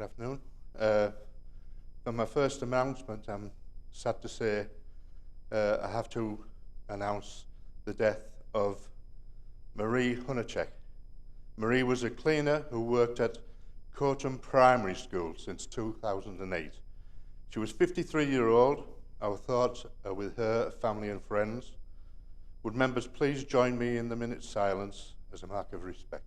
Good afternoon. For my first announcement, I'm sad to say I have to announce the death of Marie Hunacek. Marie was a cleaner who worked at Coton Primary School since 2008. She was 53-year-old. Our thoughts are with her, family and friends. Would members please join me in the minute's silence as a mark of respect?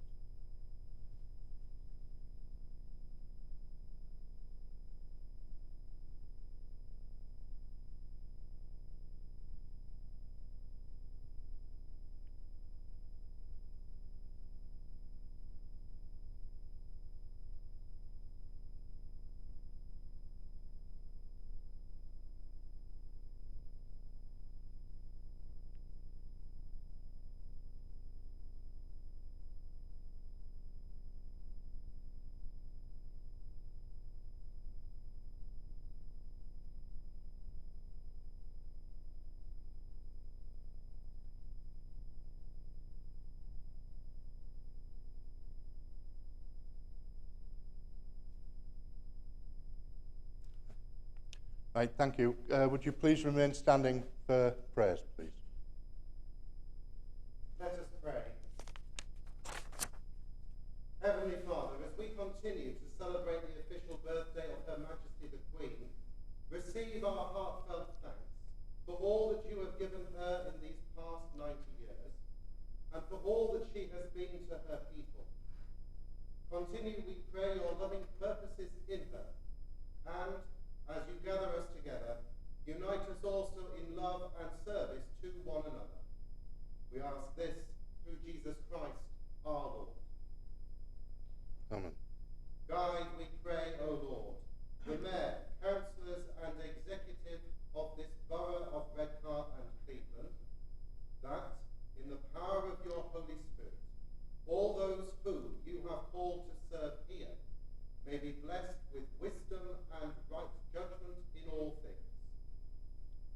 Right, thank you. Would you please remain standing for prayers, please? Let us pray. Heavenly Father, as we continue to celebrate the official birthday of Her Majesty the Queen, receive our heartfelt thanks for all that you have given her in these past 90 years, and for all that she has been to her people. Continue, we pray, your loving purposes in her, and as you gather us together, unite us also in love and service to one another. We ask this through Jesus Christ, our Lord. Amen. Guide, we pray, O Lord, the mayor, councillors and executive of this borough of Redcar and Cleveland, that, in the power of your Holy Spirit, all those whom you have called to serve here may be blessed with wisdom and right judgment in all things.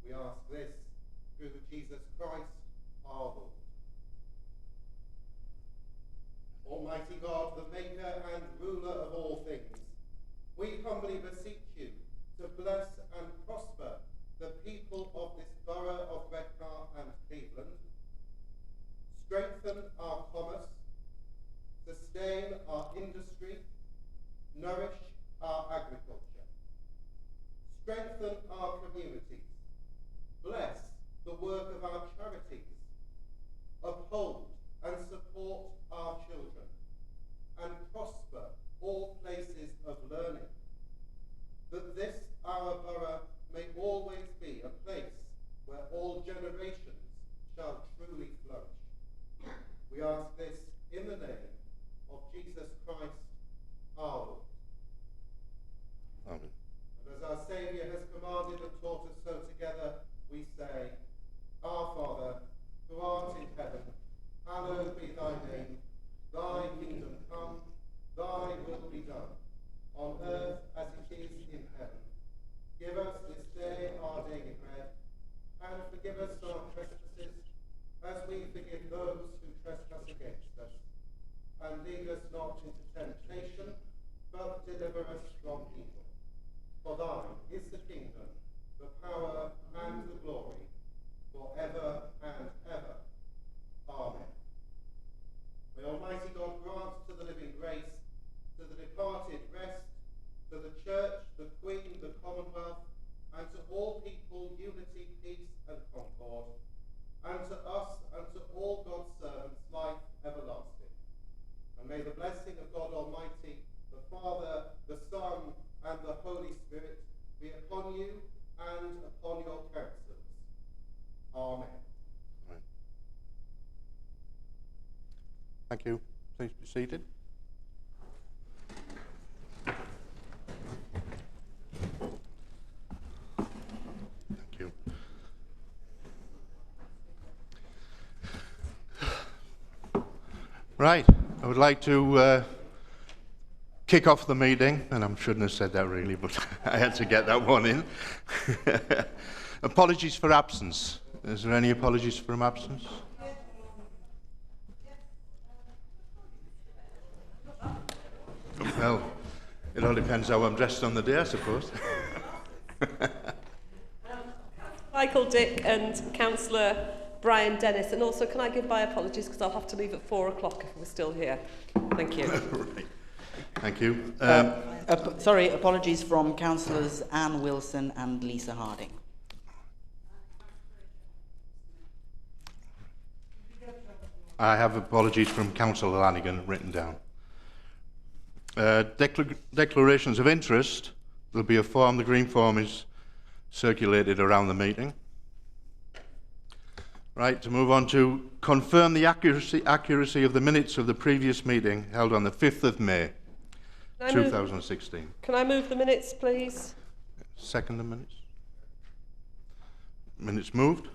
We ask this through Jesus Christ, our Lord. Almighty God, the maker and ruler of all things, we humbly beseech you to bless and prosper the people of this borough of Redcar and Cleveland, strengthen our commerce, sustain our industry, nourish our agriculture, strengthen our communities, bless the work of our charities, uphold and support our children, and prosper all places of learning, that this our borough may always be a place where all generations shall truly flourish. We ask this in the name of Jesus Christ, our Lord. Amen. And as our Saviour has commanded and taught us so together, we say, Our Father, who art in heaven, hallowed be thy name. Thy kingdom come, thy will be done, on earth as it is in heaven. Give us this day our daily bread, and forgive us our trespasses, as we forgive those who trespass against us. And lead us not into temptation, but deliver us from evil. For thine is the kingdom, the power, and the glory, forever and ever. Amen. May Almighty God grant to the living grace, to the departed rest, to the Church, the Queen, the Commonwealth, and to all people unity, peace, and concord, and to us and to all God's servants life everlasting. And may the blessing of God Almighty, the Father, the Son, and the Holy Spirit be upon you and upon your counsels. Amen. Amen. Thank you. Please be seated. Thank you. Right. I would like to kick off the meeting, and I shouldn't have said that really, but I had to get that one in. Apologies for absence. Is there any apologies for absence? Well, It all depends how I'm dressed on the day, I suppose. Michael Dick and Councillor Brian Dennis. And also, can I give my apologies because I'll have to leave at 4 o'clock if we're still here. Thank you. Right. Thank you. Sorry, apologies from Councillors Anne Wilson and Lisa Harding. I have apologies from Councillor Lanigan written down. Declarations of interest. There'll be a form. The green form is circulated around the meeting. Right, to move on to confirm the accuracy of the minutes of the previous meeting held on the 5th of May, 2016. Can I move the minutes, please? Second the minutes. Minutes moved.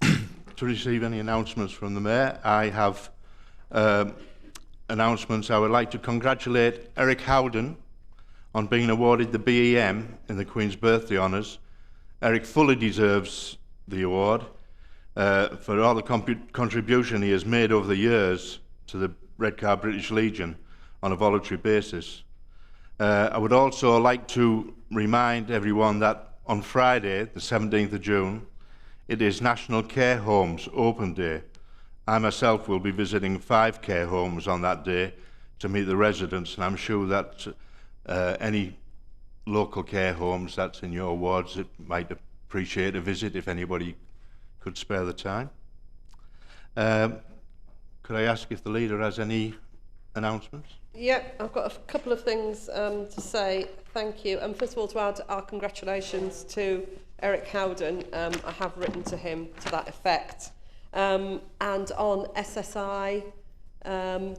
To receive any announcements from the Mayor, I have announcements. I would like to congratulate Eric Howden on being awarded the BEM in the Queen's Birthday Honours. Eric fully deserves the award for all the contribution he has made over the years to the Redcar British Legion on a voluntary basis. I would also like to remind everyone that on Friday, the 17th of June, it is National Care Homes Open Day. I myself will be visiting 5 care homes on that day to meet the residents, and I'm sure that any local care homes that's in your wards that might appreciate a visit if anybody could spare the time. Could I ask if the leader has any announcements? Yep, I've got a couple of things to say. Thank you. And first of all, to add our congratulations to Eric Howden. I have written to him to that effect. And on SSI,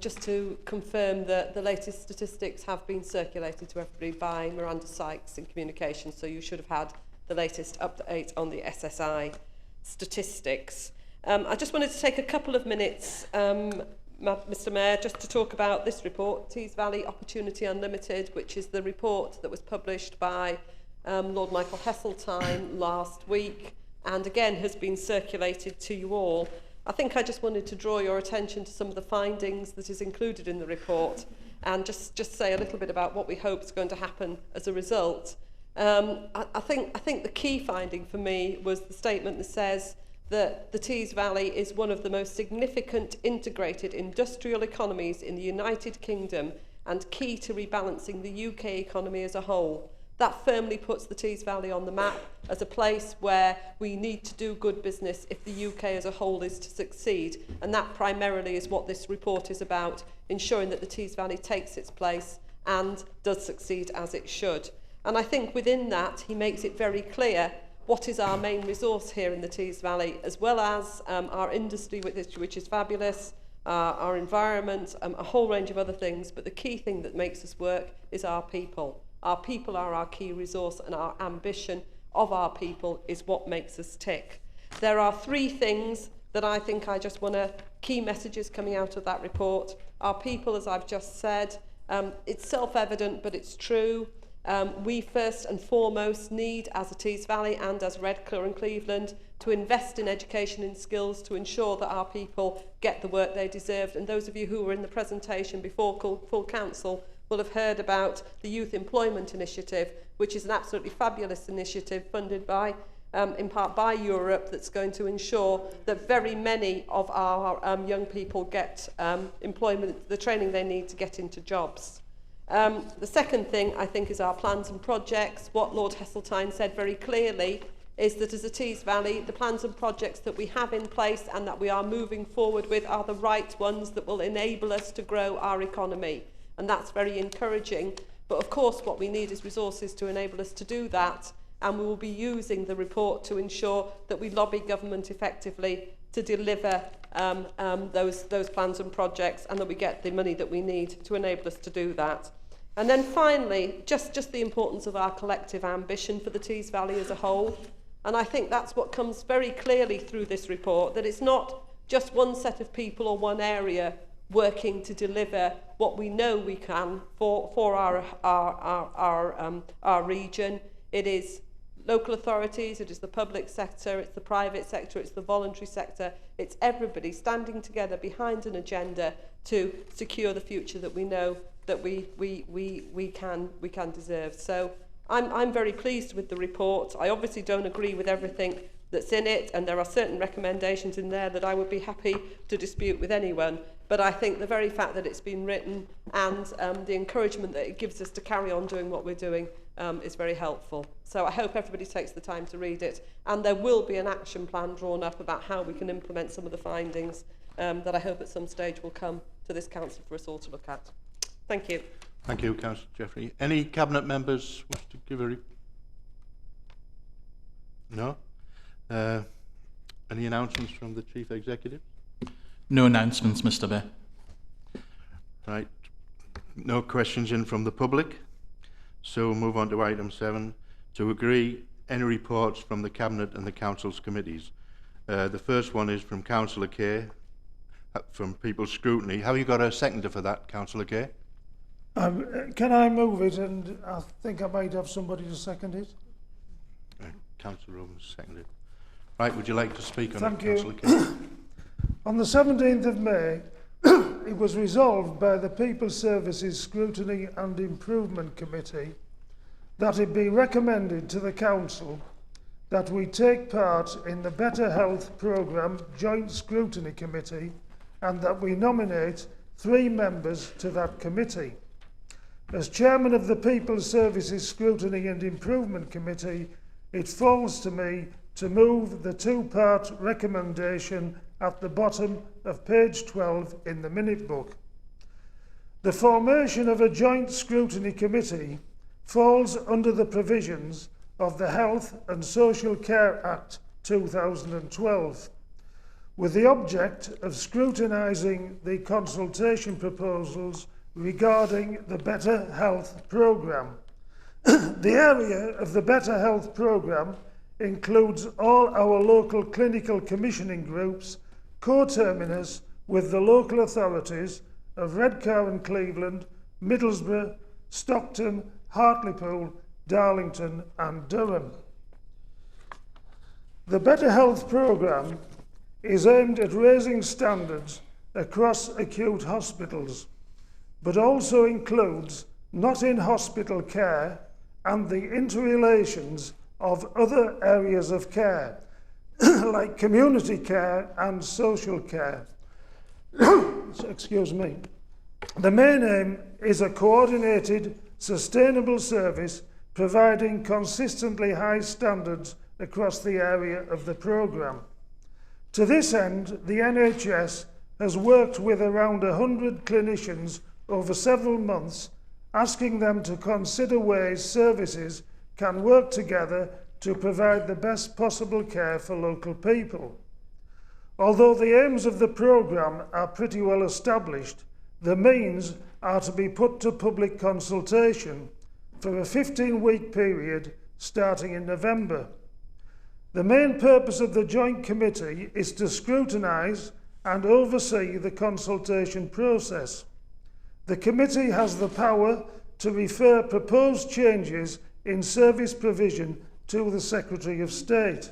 just to confirm that the latest statistics have been circulated to everybody by Miranda Sykes in communication, so you should have had the latest update on the SSI statistics. I just wanted to take a couple of minutes, Mr Mayor, just to talk about this report, Tees Valley Opportunity Unlimited, which is the report that was published by Lord Michael Heseltine last week and again has been circulated to you all. I think I just wanted to draw your attention to some of the findings that is included in the report and just say a little bit about what we hope is going to happen as a result. I think the key finding for me was the statement that says that the Tees Valley is one of the most significant integrated industrial economies in the United Kingdom and key to rebalancing the UK economy as a whole. That firmly puts the Tees Valley on the map as a place where we need to do good business if the UK as a whole is to succeed. And that primarily is what this report is about, ensuring that the Tees Valley takes its place and does succeed as it should. And I think within that, he makes it very clear what is our main resource here in the Tees Valley, as well as our industry, which is fabulous, our environment, a whole range of other things. But the key thing that makes us work is our people. Our people are our key resource, and our ambition of our people is what makes us tick. There are 3 things that I think I just want to, key messages coming out of that report. Our people, as I've just said, it's self-evident, but it's true. We first and foremost need, as a Tees Valley and as Redcar and Cleveland, to invest in education and skills to ensure that our people get the work they deserve. And those of you who were in the presentation before full council will have heard about the Youth Employment Initiative, which is an absolutely fabulous initiative funded by, in part by Europe, that's going to ensure that very many of our young people get employment, the training they need to get into jobs. The second thing, I think, is our plans and projects. What Lord Heseltine said very clearly is that as a Tees Valley, the plans and projects that we have in place and that we are moving forward with are the right ones that will enable us to grow our economy. And that's very encouraging. But of course, what we need is resources to enable us to do that. And we will be using the report to ensure that we lobby government effectively to deliver those plans and projects, and that we get the money that we need to enable us to do that. And then finally, just the importance of our collective ambition for the Tees Valley as a whole. And I think that's what comes very clearly through this report, that it's not just one set of people or one area working to deliver what we know we can for our region. It is local authorities, it is the public sector, it's the private sector, it's the voluntary sector. It's everybody standing together behind an agenda to secure the future that we know that we can deserve. So I'm very pleased with the report. I obviously don't agree with everything that's in it, and there are certain recommendations in there that I would be happy to dispute with anyone. But I think the very fact that it's been written and the encouragement that it gives us to carry on doing what we're doing is very helpful. So I hope everybody takes the time to read it, and there will be an action plan drawn up about how we can implement some of the findings that I hope at some stage will come to this council for us all to look at. Thank you. Thank you, Councillor Jeffrey. Any Cabinet members wish to give a... No? Any announcements from the Chief Executive? No announcements, Mr. Mayor. Right. No questions in from the public. So we'll move on to item 7, to agree any reports from the Cabinet and the Council's committees. The first one is from Councillor Kay, from People's Scrutiny. Have you got a seconder for that, Councillor Kay? Can I move it, and I think I might have somebody to second it? Councillor Owens seconded. Right, would you like to speak on Thank it, you. Councillor Kay? On the 17th of May, it was resolved by the People Services Scrutiny and Improvement Committee that it be recommended to the Council that we take part in the Better Health Programme Joint Scrutiny Committee, and that we nominate 3 members to that committee. As Chairman of the People Services Scrutiny and Improvement Committee, it falls to me to move the 2-part recommendation at the bottom of page 12 in the minute book. The formation of a joint scrutiny committee falls under the provisions of the Health and Social Care Act 2012, with the object of scrutinising the consultation proposals regarding the Better Health Programme. The area of the Better Health Programme includes all our local clinical commissioning groups, coterminous with the local authorities of Redcar and Cleveland, Middlesbrough, Stockton, Hartlepool, Darlington and Durham. The Better Health Programme is aimed at raising standards across acute hospitals, but also includes not-in-hospital care and the interrelations of other areas of care, like community care and social care. Excuse me. The main aim is a coordinated, sustainable service providing consistently high standards across the area of the programme. To this end, the NHS has worked with around 100 clinicians over several months, asking them to consider ways services can work together to provide the best possible care for local people. Although the aims of the programme are pretty well established, the means are to be put to public consultation for a 15-week period starting in November. The main purpose of the Joint Committee is to scrutinise and oversee the consultation process. The committee has the power to refer proposed changes in service provision to the Secretary of State.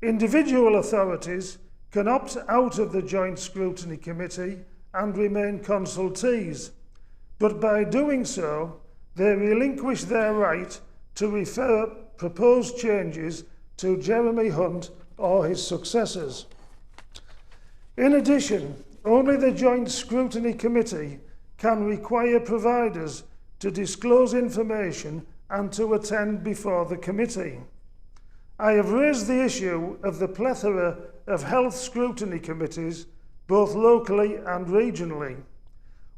Individual authorities can opt out of the Joint Scrutiny Committee and remain consultees, but by doing so, they relinquish their right to refer proposed changes to Jeremy Hunt or his successors. In addition, only the Joint Scrutiny Committee can require providers to disclose information and to attend before the committee. I have raised the issue of the plethora of health scrutiny committees, both locally and regionally.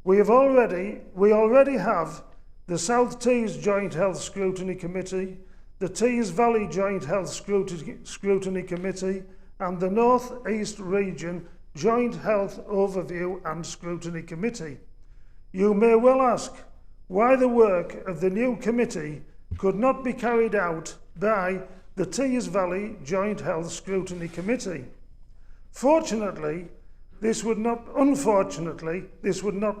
We already have the South Tees Joint Health Scrutiny Committee, the Tees Valley Joint Health Scrutiny Committee, and the North East Region Joint Health Overview and Scrutiny Committee. You may well ask why the work of the new committee could not be carried out by the Tees Valley Joint Health Scrutiny Committee. Unfortunately, this would not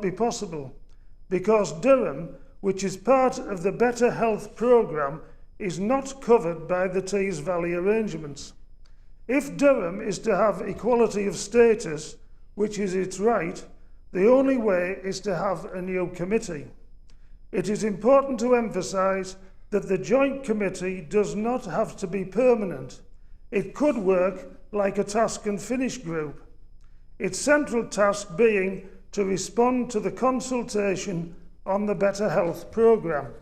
be possible, because Durham, which is part of the Better Health Programme, is not covered by the Tees Valley arrangements. If Durham is to have equality of status, which is its right, The only way is to have a new committee. It is important to emphasise that the joint committee does not have to be permanent. It could work like a task and finish group, its central task being to respond to the consultation on the Better Health programme.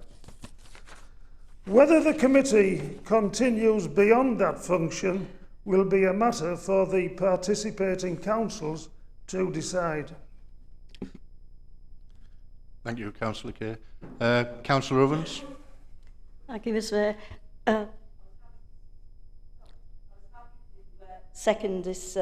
Whether the committee continues beyond that function will be a matter for the participating councils to decide. Thank you, Councillor Kay. Councillor Ovens. Thank you, Mr. Mayor. Second this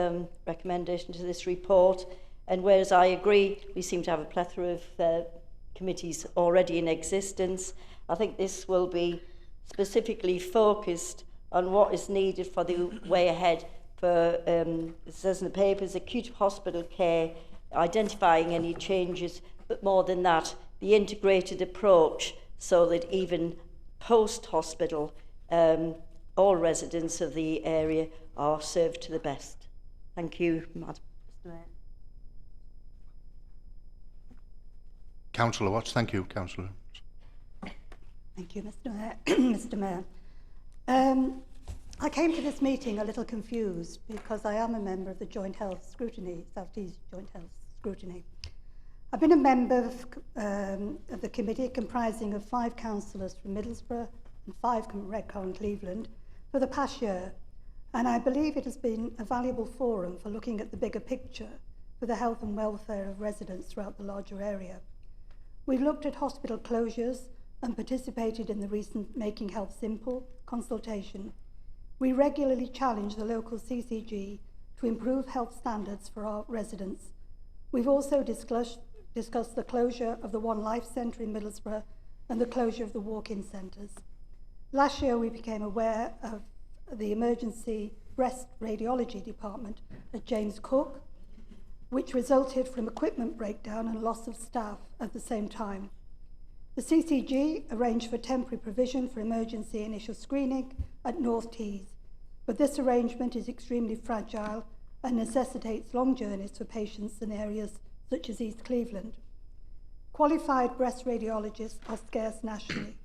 recommendation to this report, and whereas I agree we seem to have a plethora of committees already in existence, I think this will be specifically focused on what is needed for the way ahead for, it says in the papers, acute hospital care, identifying any changes, but more than that, the integrated approach so that even post-hospital, all residents of the area are served to the best. Thank you, Madam Mr. Mayor. Councillor Watts. Thank you, Councillor. Thank you, Mr. Mayor. Mr. Mayor. I came to this meeting a little confused because I am a member of the Joint Health Scrutiny, South East Joint Health Scrutiny. I've been a member of the committee comprising of 5 councillors from Middlesbrough and 5 from Redcar and Cleveland for the past year, and I believe it has been a valuable forum for looking at the bigger picture for the health and welfare of residents throughout the larger area. We've looked at hospital closures and participated in the recent Making Health Simple consultation. We regularly challenge the local CCG to improve health standards for our residents. We've also discussed the closure of the One Life Centre in Middlesbrough and the closure of the walk-in centres. Last year we became aware of the emergency breast radiology department at James Cook, which resulted from equipment breakdown and loss of staff at the same time. The CCG arranged for temporary provision for emergency initial screening at North Tees, but this arrangement is extremely fragile and necessitates long journeys for patients in areas such as East Cleveland. Qualified breast radiologists are scarce nationally.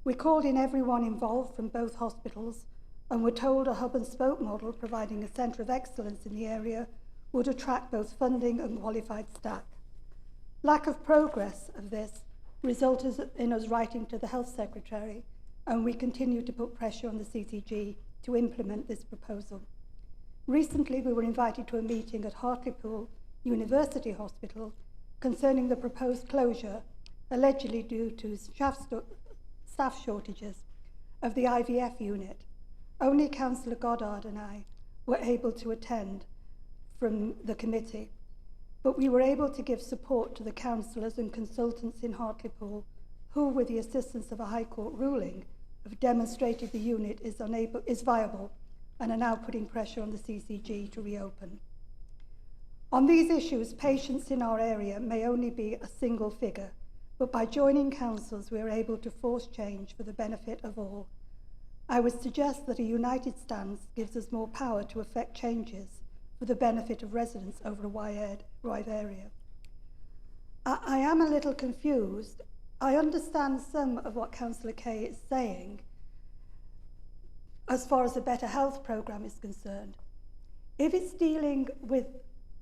We called in everyone involved from both hospitals and were told a hub and spoke model providing a centre of excellence in the area would attract both funding and qualified staff. Lack of progress of this resulted in us writing to the Health Secretary, and we continue to put pressure on the CCG to implement this proposal. Recently, we were invited to a meeting at Hartlepool University Hospital concerning the proposed closure, allegedly due to staff shortages, of the IVF unit. Only Councillor Goddard and I were able to attend from the committee, but we were able to give support to the councillors and consultants in Hartlepool who, with the assistance of a High Court ruling, have demonstrated the unit is viable and are now putting pressure on the CCG to reopen. On these issues, patients in our area may only be a single figure, but by joining councils we are able to force change for the benefit of all. I would suggest that a united stance gives us more power to effect changes for the benefit of residents over a wide area. I am a little confused. I understand some of what Councillor Kay is saying as far as the Better Health programme is concerned. If it's dealing with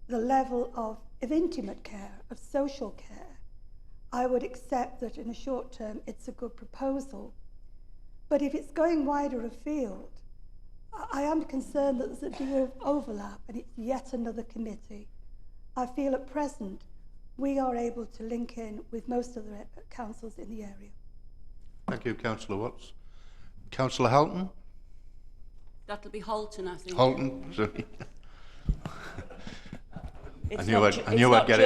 the level of intimate care, of social care, I would accept that in the short term it's a good proposal. But if it's going wider afield, I am concerned that there's a degree of overlap and it's yet another committee. I feel at present we are able to link in with most of the councils in the area. Thank you, Councillor Watts. Councillor Halton? That'll be Halton, I think. Halton, sorry. I knew I'd get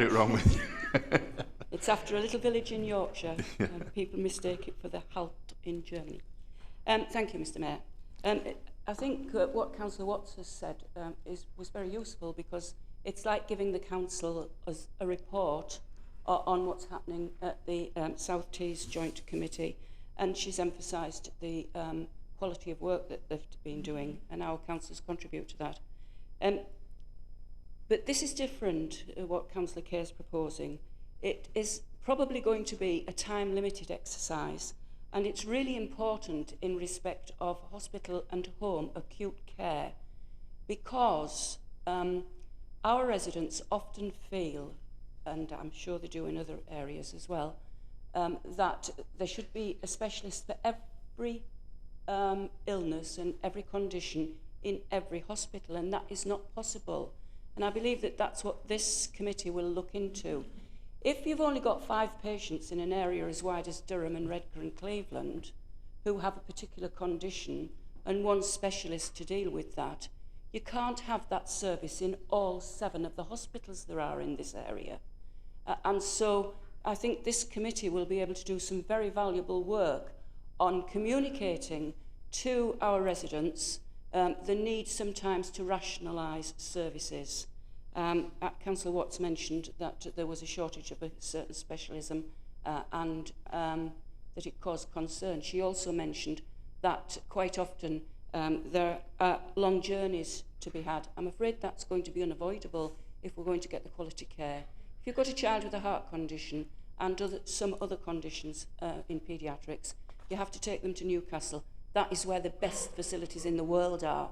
it wrong with you. It's after a little village in Yorkshire. People mistake it for the Halt in Germany. Thank you, Mr. Mayor. I think what Councillor Watts has said was very useful, because it's like giving the council a report on what's happening at the South Tees Joint Committee, and she's emphasised the quality of work that they've been doing, and our councillors contribute to that. But this is different, what Councillor Kay is proposing. It is probably going to be a time-limited exercise, and it's really important in respect of hospital and home acute care, because our residents often feel, and I'm sure they do in other areas as well, that there should be a specialist for every illness and every condition in every hospital, and that is not possible. And I believe that that's what this committee will look into. If you've only got 5 patients in an area as wide as Durham and Redcar and Cleveland who have a particular condition and 1 specialist to deal with that, you can't have that service in all 7 of the hospitals there are in this area. And so I think this committee will be able to do some very valuable work on communicating to our residents the need sometimes to rationalise services. Councillor Watts mentioned that there was a shortage of a certain specialism and that it caused concern. She also mentioned that quite often there are long journeys to be had. I'm afraid that's going to be unavoidable if we're going to get the quality care. If you've got a child with a heart condition and some other conditions in paediatrics, you have to take them to Newcastle. That is where the best facilities in the world are.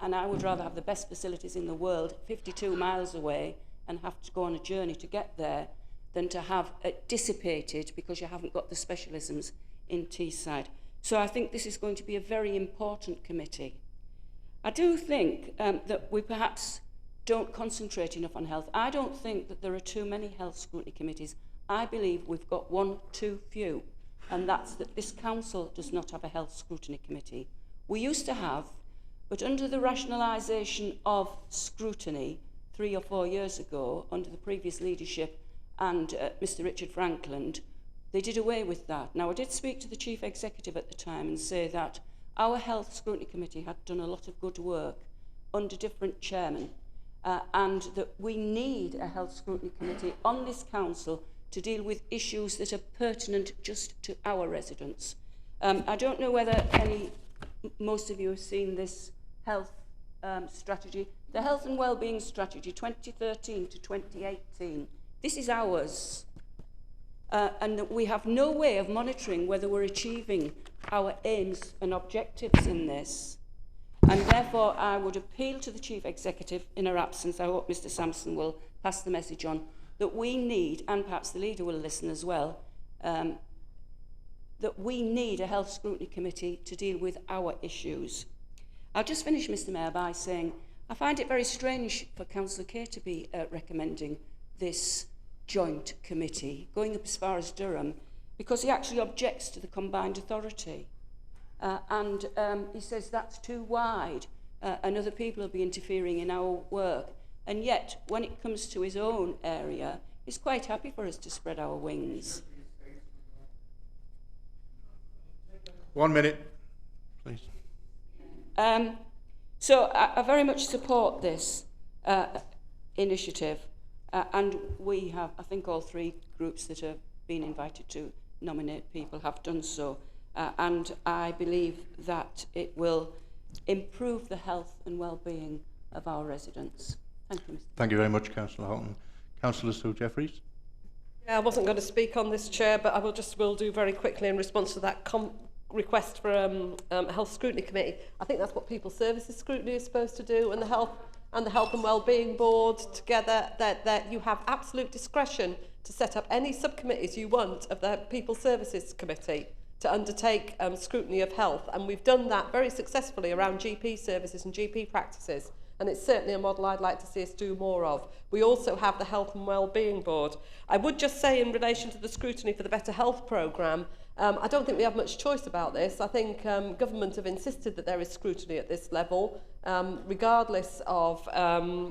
And I would rather have the best facilities in the world 52 miles away and have to go on a journey to get there than to have it dissipated because you haven't got the specialisms in Teesside. So I think this is going to be a very important committee. I do think that we perhaps don't concentrate enough on health. I don't think that there are too many health scrutiny committees. I believe we've got 1 too few, and that's that this council does not have a health scrutiny committee. We used to have, but under the rationalisation of scrutiny 3 or 4 years ago, under the previous leadership and Mr Richard Frankland, they did away with that. Now, I did speak to the Chief Executive at the time and say that our Health Scrutiny Committee had done a lot of good work under different chairmen and that we need a Health Scrutiny Committee on this council to deal with issues that are pertinent just to our residents. I don't know whether most of you have seen this health strategy, the Health and Wellbeing Strategy 2013 to 2018. This is ours. And that we have no way of monitoring whether we're achieving our aims and objectives in this. And therefore, I would appeal to the Chief Executive in her absence, I hope Mr Sampson will pass the message on, that we need, and perhaps the leader will listen as well, that we need a Health Scrutiny Committee to deal with our issues. I'll just finish, Mr Mayor, by saying I find it very strange for Councillor Kay to be recommending this joint committee, going up as far as Durham, because he actually objects to the combined authority. And he says that's too wide and other people will be interfering in our work. And yet, when it comes to his own area, he's quite happy for us to spread our wings. 1 minute, please. So I very much support this initiative. And we have, I think all 3 groups that have been invited to nominate people have done so. And I believe that it will improve the health and well-being of our residents. Thank you, Mr. Thank you very much, Councillor Houghton. Councillor Sue Jeffries. Yeah, I wasn't going to speak on this, Chair, but I will do very quickly in response to that request for a Health Scrutiny Committee. I think that's what People Services Scrutiny is supposed to do, and the Health and Wellbeing Board together, that you have absolute discretion to set up any subcommittees you want of the People Services Committee to undertake scrutiny of health. And we've done that very successfully around GP services and GP practices. And it's certainly a model I'd like to see us do more of. We also have the Health and Wellbeing Board. I would just say in relation to the scrutiny for the Better Health Programme, I don't think we have much choice about this. I think government have insisted that there is scrutiny at this level, regardless of,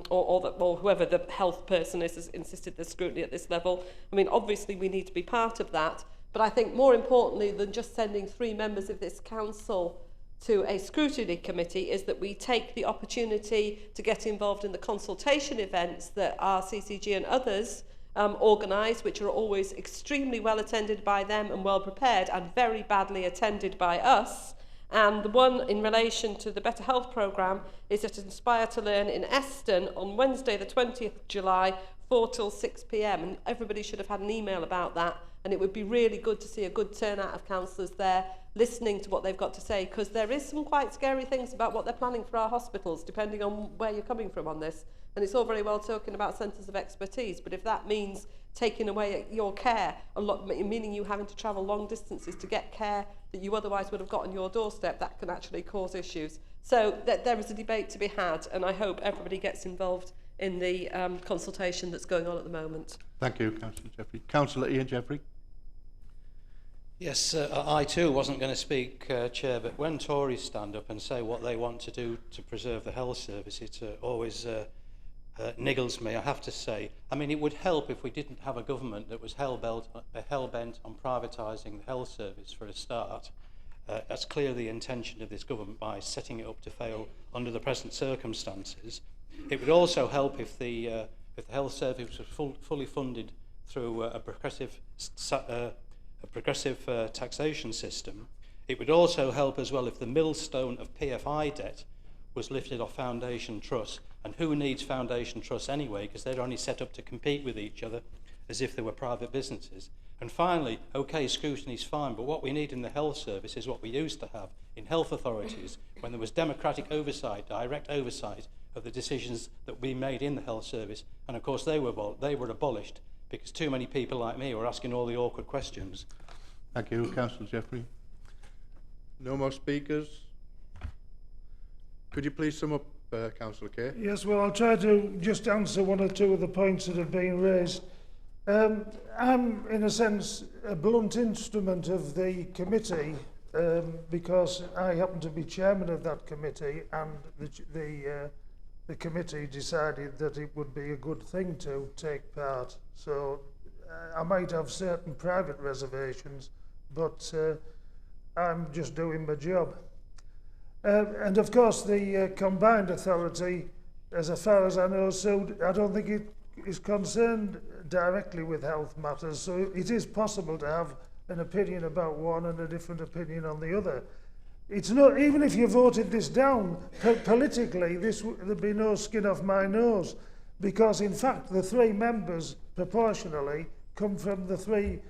or whoever the health person is has insisted there's scrutiny at this level. I mean, obviously we need to be part of that, but I think more importantly than just sending 3 members of this council to a scrutiny committee is that we take the opportunity to get involved in the consultation events that RCCG and others organise, which are always extremely well attended by them and well prepared and very badly attended by us, And the one in relation to the Better Health programme is at Inspire to Learn in Eston on Wednesday the 20th of July, 4 till 6 p.m. And everybody should have had an email about that. And it would be really good to see a good turnout of councillors there listening to what they've got to say, because there is some quite scary things about what they're planning for our hospitals, depending on where you're coming from on this. And it's all very well talking about centres of expertise, but if that means taking away your care, meaning you having to travel long distances to get care that you otherwise would have got on your doorstep, that can actually cause issues. So there is a debate to be had, and I hope everybody gets involved in the consultation that's going on at the moment. Thank you, Councillor Jeffrey. Councillor Ian Jeffrey. Yes, I too wasn't going to speak, Chair, but when Tories stand up and say what they want to do to preserve the health service, it always niggles me, I have to say. I mean, it would help if we didn't have a government that was hell-bent on privatising the health service for a start. That's clearly the intention of this government by setting it up to fail under the present circumstances. It would also help if the health service was fully funded through a progressive taxation system. It would also help as well if the millstone of PFI debt was lifted off Foundation Trust. And who needs Foundation Trusts anyway, because they're only set up to compete with each other as if they were private businesses. And finally, okay, scrutiny's fine, but what we need in the health service is what we used to have in health authorities when there was democratic oversight, direct oversight of the decisions that we made in the health service. And of course they were abolished because too many people like me were asking all the awkward questions. Thank you, Councillor Jeffrey. No more speakers. Could you please sum up, Councillor Kay? Yes, well, I'll try to just answer one or two of the points that have been raised. I'm, in a sense, a blunt instrument of the committee because I happen to be chairman of that committee, and the committee decided that it would be a good thing to take part. So I might have certain private reservations, but I'm just doing my job. And of course, the combined authority, as far as I know, so I don't think it is concerned directly with health matters. So it is possible to have an opinion about one and a different opinion on the other. It's not, even if you voted this down, politically, there'd be no skin off my nose, because in fact, the three members proportionally come from the three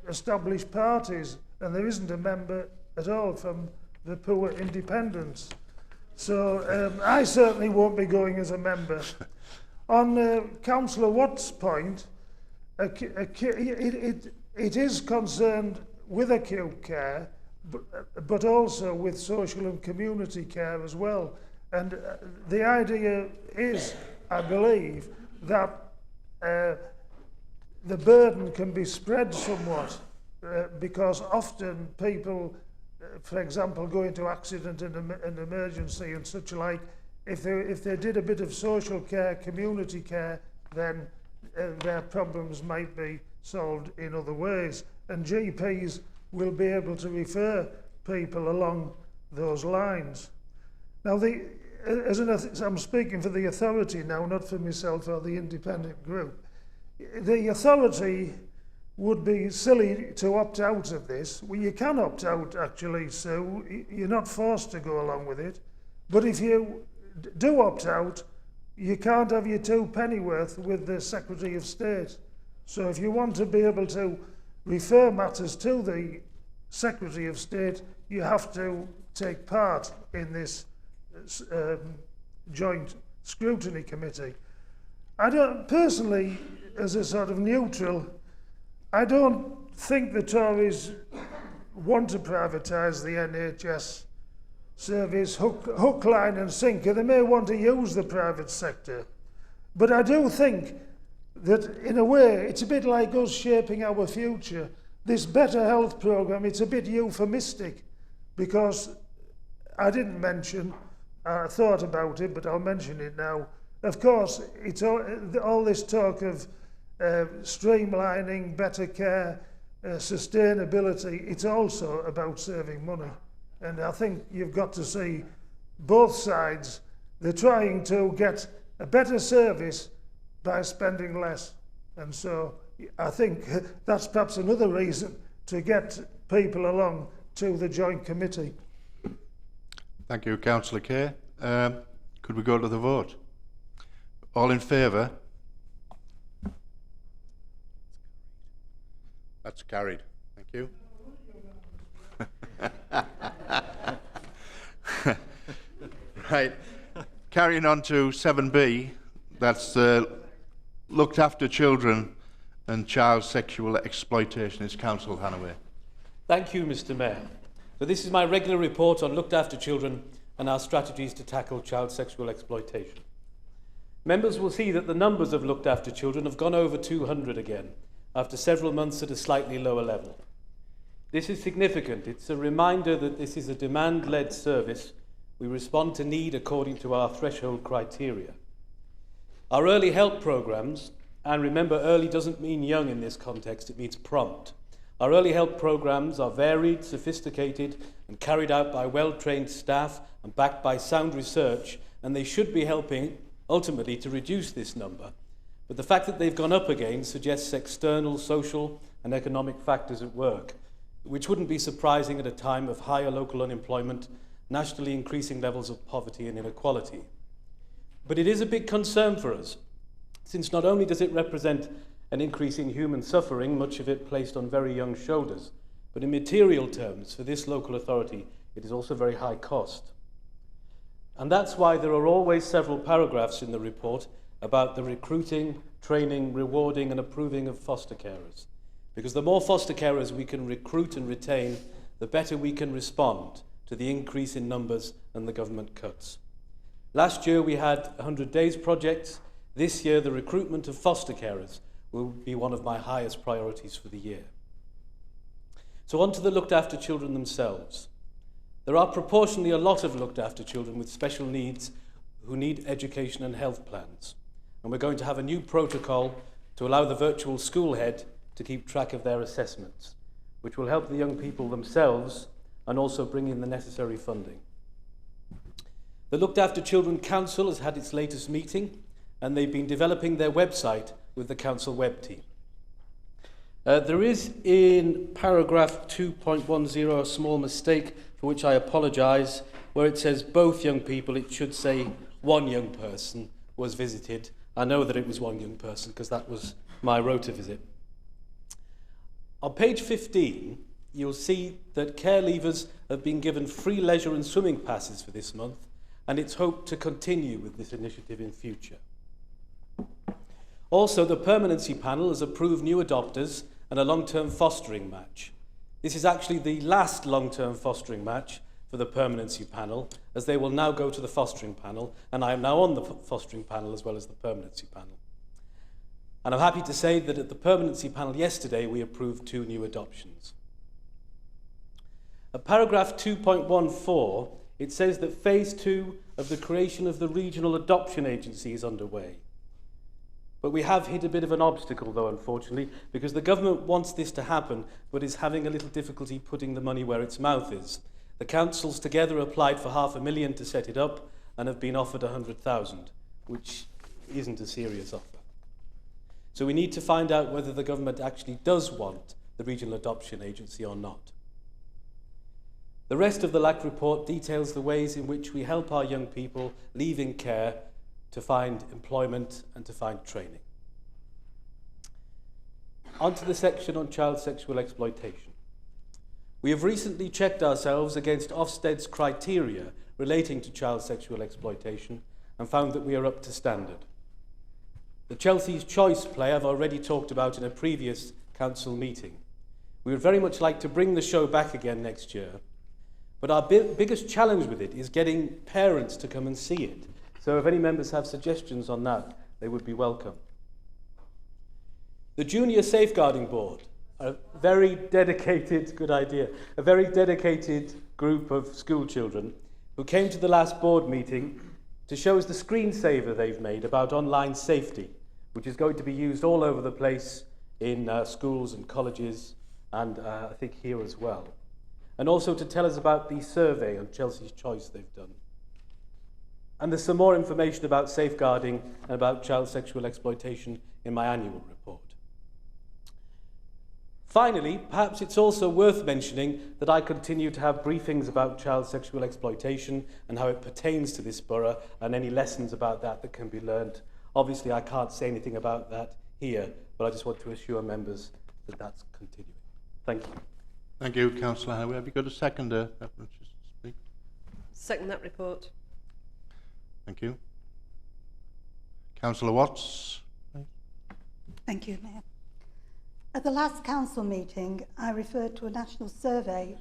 established parties, and there isn't a member at all from the poor independents. So I certainly won't be going as a member. On Councillor Watt's point, it is concerned with acute care, but also with social and community care as well. And the idea is, I believe, that the burden can be spread somewhat because often people, for example, go into accident and emergency and such like. If they did a bit of social care, community care, then their problems might be solved in other ways. And GPs will be able to refer people along those lines. Now, I'm speaking for the authority now, not for myself or the independent group. The authority would be silly to opt out of this. Well, you can opt out, actually, so you're not forced to go along with it. But if you do opt out, you can't have your two pennyworth with the Secretary of State. So if you want to be able to refer matters to the Secretary of State, you have to take part in this joint scrutiny committee. I don't, personally, as a sort of neutral, I don't think the Tories want to privatise the NHS service hook, line and sinker. They may want to use the private sector. But I do think that, in a way, it's a bit like us shaping our future. This Better Health programme, it's a bit euphemistic, because I didn't mention, I thought about it, but I'll mention it now. Of course, it's all this talk of streamlining, better care, sustainability, it's also about saving money. And I think you've got to see both sides. They're trying to get a better service by spending less. And so I think that's perhaps another reason to get people along to the joint committee. Thank you, Councillor Kay. Could we go to the vote? All in favour? That's carried. Thank you. Right. Carrying on to 7B, that's looked after children and child sexual exploitation. Is Councillor Hannaway. Thank you, Mr. Mayor. So this is my regular report on looked after children and our strategies to tackle child sexual exploitation. Members will see that the numbers of looked after children have gone over 200 again, after several months at a slightly lower level. This is significant. It's a reminder that this is a demand-led service. We respond to need according to our threshold criteria. Our early help programmes, and remember, early doesn't mean young in this context, it means prompt. Our early help programmes are varied, sophisticated, and carried out by well-trained staff and backed by sound research, and they should be helping, ultimately, to reduce this number. But the fact that they've gone up again suggests external, social, and economic factors at work, which wouldn't be surprising at a time of higher local unemployment, nationally increasing levels of poverty and inequality. But it is a big concern for us, since not only does it represent an increase in human suffering, much of it placed on very young shoulders, but in material terms, for this local authority, it is also very high cost. And that's why there are always several paragraphs in the report about the recruiting, training, rewarding and approving of foster carers. Because the more foster carers we can recruit and retain, the better we can respond to the increase in numbers and the government cuts. Last year we had 100 days projects. This year the recruitment of foster carers will be one of my highest priorities for the year. So on to the looked after children themselves. There are proportionally a lot of looked after children with special needs who need education and health plans. And we're going to have a new protocol to allow the virtual school head to keep track of their assessments, which will help the young people themselves and also bring in the necessary funding. The Looked After Children Council has had its latest meeting, and they've been developing their website with the council web team. There is in paragraph 2.10 a small mistake for which I apologise, where it says both young people. It should say one young person was visited. I know that it was one young person because that was my rota visit. On page 15, you'll see that care leavers have been given free leisure and swimming passes for this month, and it's hoped to continue with this initiative in future. Also, the permanency panel has approved new adopters and a long-term fostering match. This is actually the last long-term fostering match for the permanency panel, as they will now go to the fostering panel, and I am now on the fostering panel as well as the permanency panel. And I'm happy to say that at the permanency panel yesterday we approved 2 new adoptions. At paragraph 2.14, it says that phase 2 of the creation of the regional adoption agency is underway. But we have hit a bit of an obstacle, though, unfortunately, because the government wants this to happen, but is having a little difficulty putting the money where its mouth is. The councils together applied for £500,000 to set it up and have been offered 100,000, which isn't a serious offer. So we need to find out whether the government actually does want the regional adoption agency or not. The rest of the LAC report details the ways in which we help our young people leaving care to find employment and to find training. On to the section on child sexual exploitation. We have recently checked ourselves against Ofsted's criteria relating to child sexual exploitation and found that we are up to standard. The Chelsea's Choice play I've already talked about in a previous council meeting. We would very much like to bring the show back again next year, but our biggest challenge with it is getting parents to come and see it. So if any members have suggestions on that, they would be welcome. The Junior Safeguarding Board, a very dedicated, good idea, a very dedicated group of school children who came to the last board meeting to show us the screensaver they've made about online safety, which is going to be used all over the place in schools and colleges, and I think here as well. And also to tell us about the survey on Chelsea's Choice they've done. And there's some more information about safeguarding and about child sexual exploitation in my annual report. Finally, perhaps it's also worth mentioning that I continue to have briefings about child sexual exploitation and how it pertains to this borough and any lessons about that can be learned. Obviously, I can't say anything about that here, but I just want to assure members that that's continuing. Thank you. Thank you, Councillor Hannaway. Have you got a seconder that wishes to speak? Second that report. Thank you. Councillor Watts. Thank you, Mayor. At the last council meeting, I referred to a national survey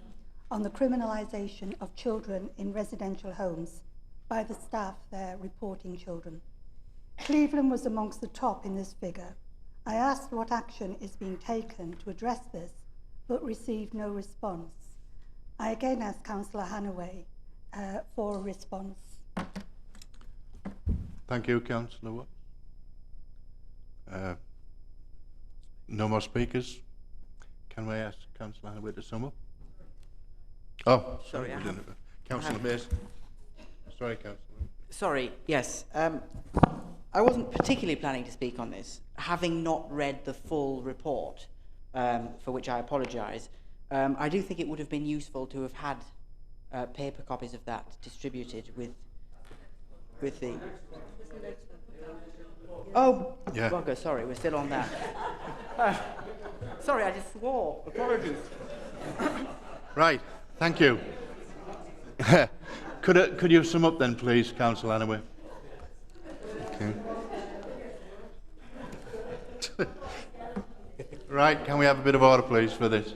on the criminalisation of children in residential homes by the staff there reporting children. Cleveland was amongst the top in this figure. I asked what action is being taken to address this, but received no response. I again asked Councillor Hannaway for a response. Thank you, Councillor Watts. No more speakers. Can we ask Councillor Hannaway to sum up? Oh, sorry. Councillor Mason. Sorry, Councillor. Sorry, yes. I wasn't particularly planning to speak on this, having not read the full report, for which I apologise. I do think it would have been useful to have had paper copies of that distributed with the... Oh, yeah. Bugger, sorry, we're still on that. Sorry, I just swore. Apologies. Right, thank you. Could you sum up then, please, Councillor Hannaway? Okay. Right, can we have a bit of order, please, for this?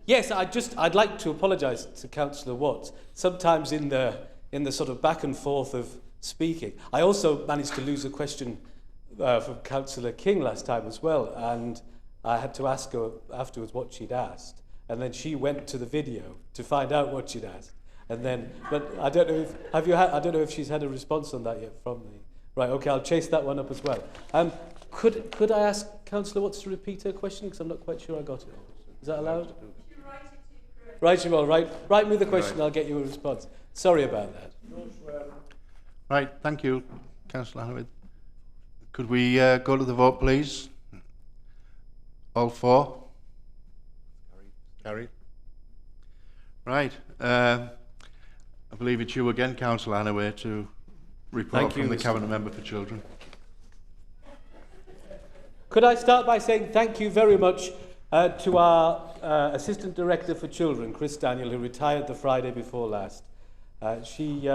Yes, I'd like to apologise to Councillor Watts. Sometimes in the sort of back and forth of speaking, I also managed to lose a question from Councillor King last time as well, and I had to ask her afterwards what she'd asked, and then she went to the video to find out what she'd asked, and then. But I don't know if I don't know if she's had a response on that yet from the. Right, okay, I'll chase that one up as well. Could I ask Councillor Watts to repeat her question, because I'm not quite sure I got it. Is that allowed? Right, you will. Write me the question, right. I'll get you a response. Sorry about that. Right, thank you, Councillor Hannaway. Could we go to the vote, please? All for? Carried. Right. I believe it's you again, Councillor Hannaway, to report from the Cabinet Member for Children. Could I start by saying thank you very much to our Assistant Director for Children, Chris Daniel, who retired the Friday before last. She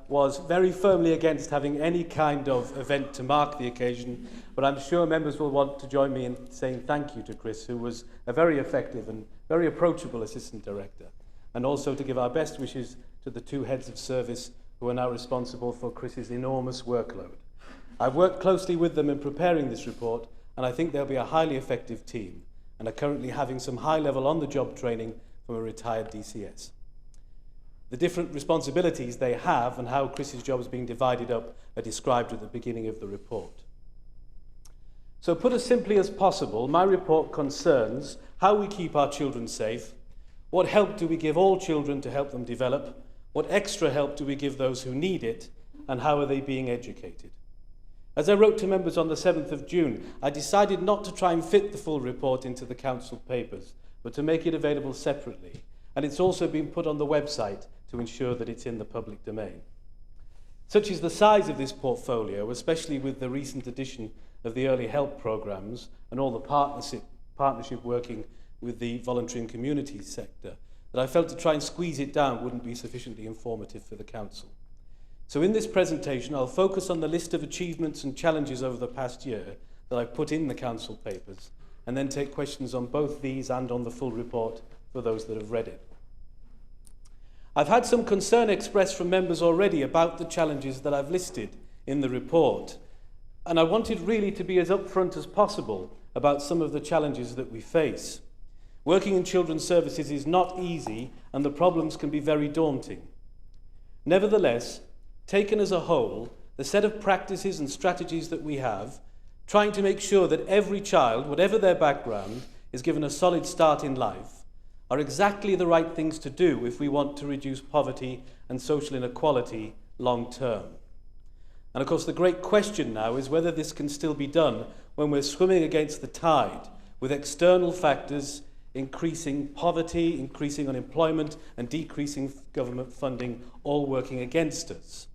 was very firmly against having any kind of event to mark the occasion, but I'm sure members will want to join me in saying thank you to Chris, who was a very effective and very approachable Assistant Director, and also to give our best wishes to the two heads of service who are now responsible for Chris's enormous workload. I've worked closely with them in preparing this report, and I think they'll be a highly effective team, and are currently having some high-level on-the-job training from a retired DCS. The different responsibilities they have and how Chris's job is being divided up are described at the beginning of the report. So put as simply as possible, my report concerns how we keep our children safe, what help do we give all children to help them develop, what extra help do we give those who need it, and how are they being educated. As I wrote to members on the 7th of June, I decided not to try and fit the full report into the council papers, but to make it available separately, and it's also been put on the website to ensure that it's in the public domain. Such is the size of this portfolio, especially with the recent addition of the early help programmes and all the partnership working with the voluntary and community sector, that I felt to try and squeeze it down wouldn't be sufficiently informative for the council. So in this presentation, I'll focus on the list of achievements and challenges over the past year that I've put in the council papers, and then take questions on both these and on the full report for those that have read it. I've had some concern expressed from members already about the challenges that I've listed in the report, and I wanted really to be as upfront as possible about some of the challenges that we face. Working in children's services is not easy, and the problems can be very daunting. Nevertheless, taken as a whole, the set of practices and strategies that we have, trying to make sure that every child, whatever their background, is given a solid start in life, are exactly the right things to do if we want to reduce poverty and social inequality long term. And of course the great question now is whether this can still be done when we're swimming against the tide, with external factors increasing poverty, increasing unemployment, and decreasing government funding all working against us.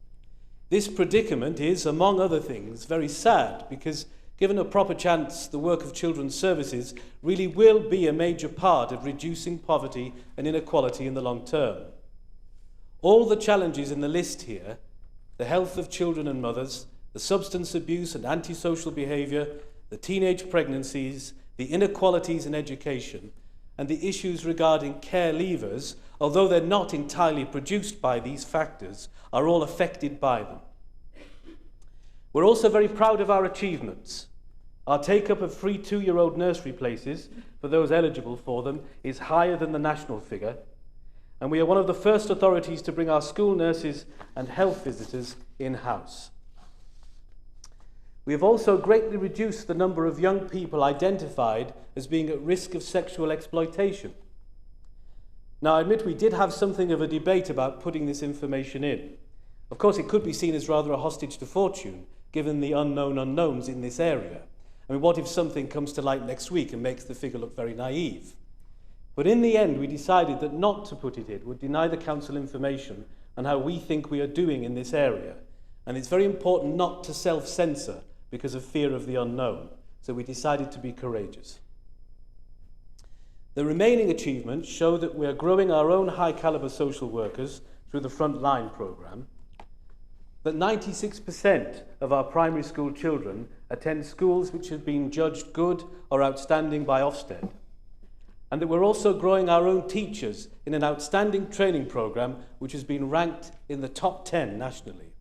This predicament is, among other things, very sad because, given a proper chance, the work of children's services really will be a major part of reducing poverty and inequality in the long term. All the challenges in the list here, the health of children and mothers, the substance abuse and antisocial behaviour, the teenage pregnancies, the inequalities in education, and the issues regarding care leavers, although they're not entirely produced by these factors, are all affected by them. We're also very proud of our achievements. Our take-up of free 2-year-old nursery places, for those eligible for them, is higher than the national figure, and we are one of the first authorities to bring our school nurses and health visitors in-house. We have also greatly reduced the number of young people identified as being at risk of sexual exploitation. Now, I admit we did have something of a debate about putting this information in. Of course, it could be seen as rather a hostage to fortune, given the unknown unknowns in this area. I mean, what if something comes to light next week and makes the figure look very naive? But in the end, we decided that not to put it in would deny the Council information on how we think we are doing in this area. And it's very important not to self-censor because of fear of the unknown. So we decided to be courageous. The remaining achievements show that we are growing our own high-caliber social workers through the Frontline programme, that 96% of our primary school children attend schools which have been judged good or outstanding by Ofsted, and that we're also growing our own teachers in an outstanding training programme which has been ranked in the top 10 nationally.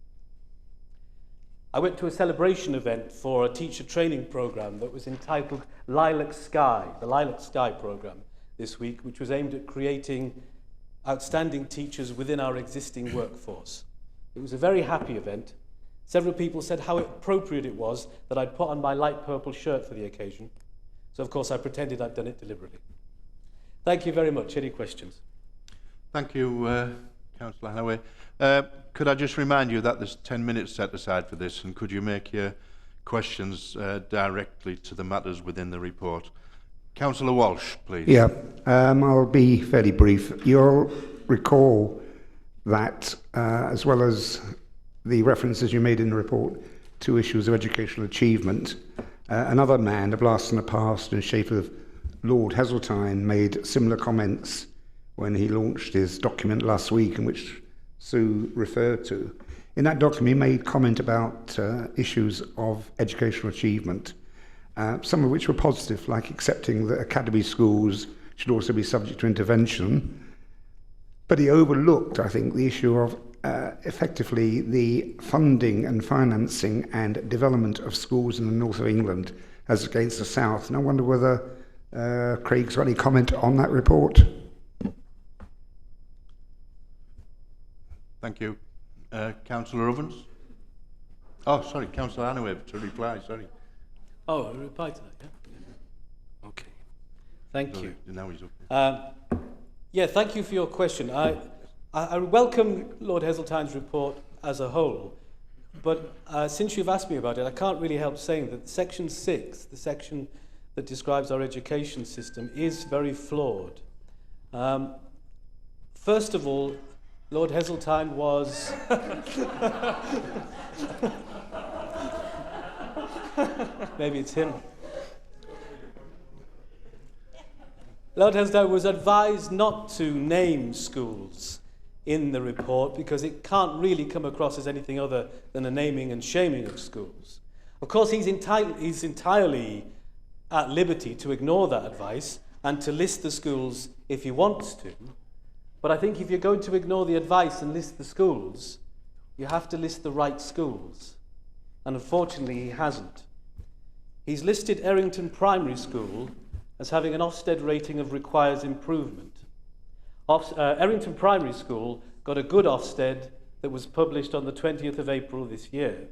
I went to a celebration event for a teacher training programme that was entitled Lilac Sky, the Lilac Sky programme this week, which was aimed at creating outstanding teachers within our existing workforce. It was a very happy event. Several people said how appropriate it was that I'd put on my light purple shirt for the occasion. So, of course, I pretended I'd done it deliberately. Thank you very much. Any questions? Thank you, Councillor Halloway. Could I just remind you that there's 10 minutes set aside for this, and could you make your questions directly to the matters within the report? Councillor Walsh, please. Yeah, I'll be fairly brief. You'll recall that, as well as the references you made in the report to issues of educational achievement, another man, a blast from the past in shape of Lord Heseltine, made similar comments when he launched his document last week, in which Sue referred to. In that document, he made comment about issues of educational achievement, some of which were positive, like accepting that academy schools should also be subject to intervention. But he overlooked, I think, the issue of effectively the funding and financing and development of schools in the north of England as against the south. And I wonder whether Craig's got any comment on that report. Thank you. Councillor Ovens? Oh, sorry, Councillor Hannaway to reply, sorry. Oh, a reply to that, yeah? Okay. Thank you. Now he's up. Yeah, thank you for your question. I welcome Lord Heseltine's report as a whole, but since you've asked me about it, I can't really help saying that Section 6, the section that describes our education system, is very flawed. First of all, Lord Heseltine was... Maybe it's him. Lord Heseltine was advised not to name schools in the report because it can't really come across as anything other than a naming and shaming of schools. Of course, he's entirely at liberty to ignore that advice and to list the schools if he wants to. But I think if you're going to ignore the advice and list the schools, you have to list the right schools. And unfortunately, he hasn't. He's listed Errington Primary School as having an Ofsted rating of requires improvement. Errington Primary School got a good Ofsted that was published on the 20th of April this year.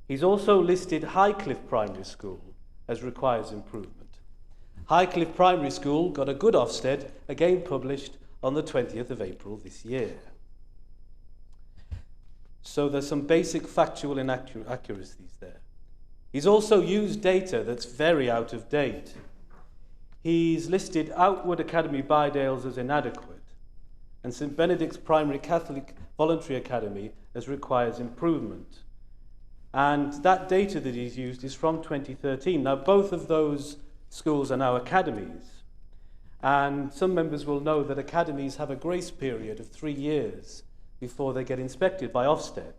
He's also listed Highcliffe Primary School as requires improvement. Highcliffe Primary School got a good Ofsted, again published on the 20th of April this year. So there's some basic factual inaccuracies there. He's also used data that's very out of date. He's listed Outward Academy Bydales as inadequate and St Benedict's Primary Catholic Voluntary Academy as requires improvement. And that data that he's used is from 2013. Now, both of those schools are now academies. And some members will know that academies have a grace period of 3 years before they get inspected by Ofsted.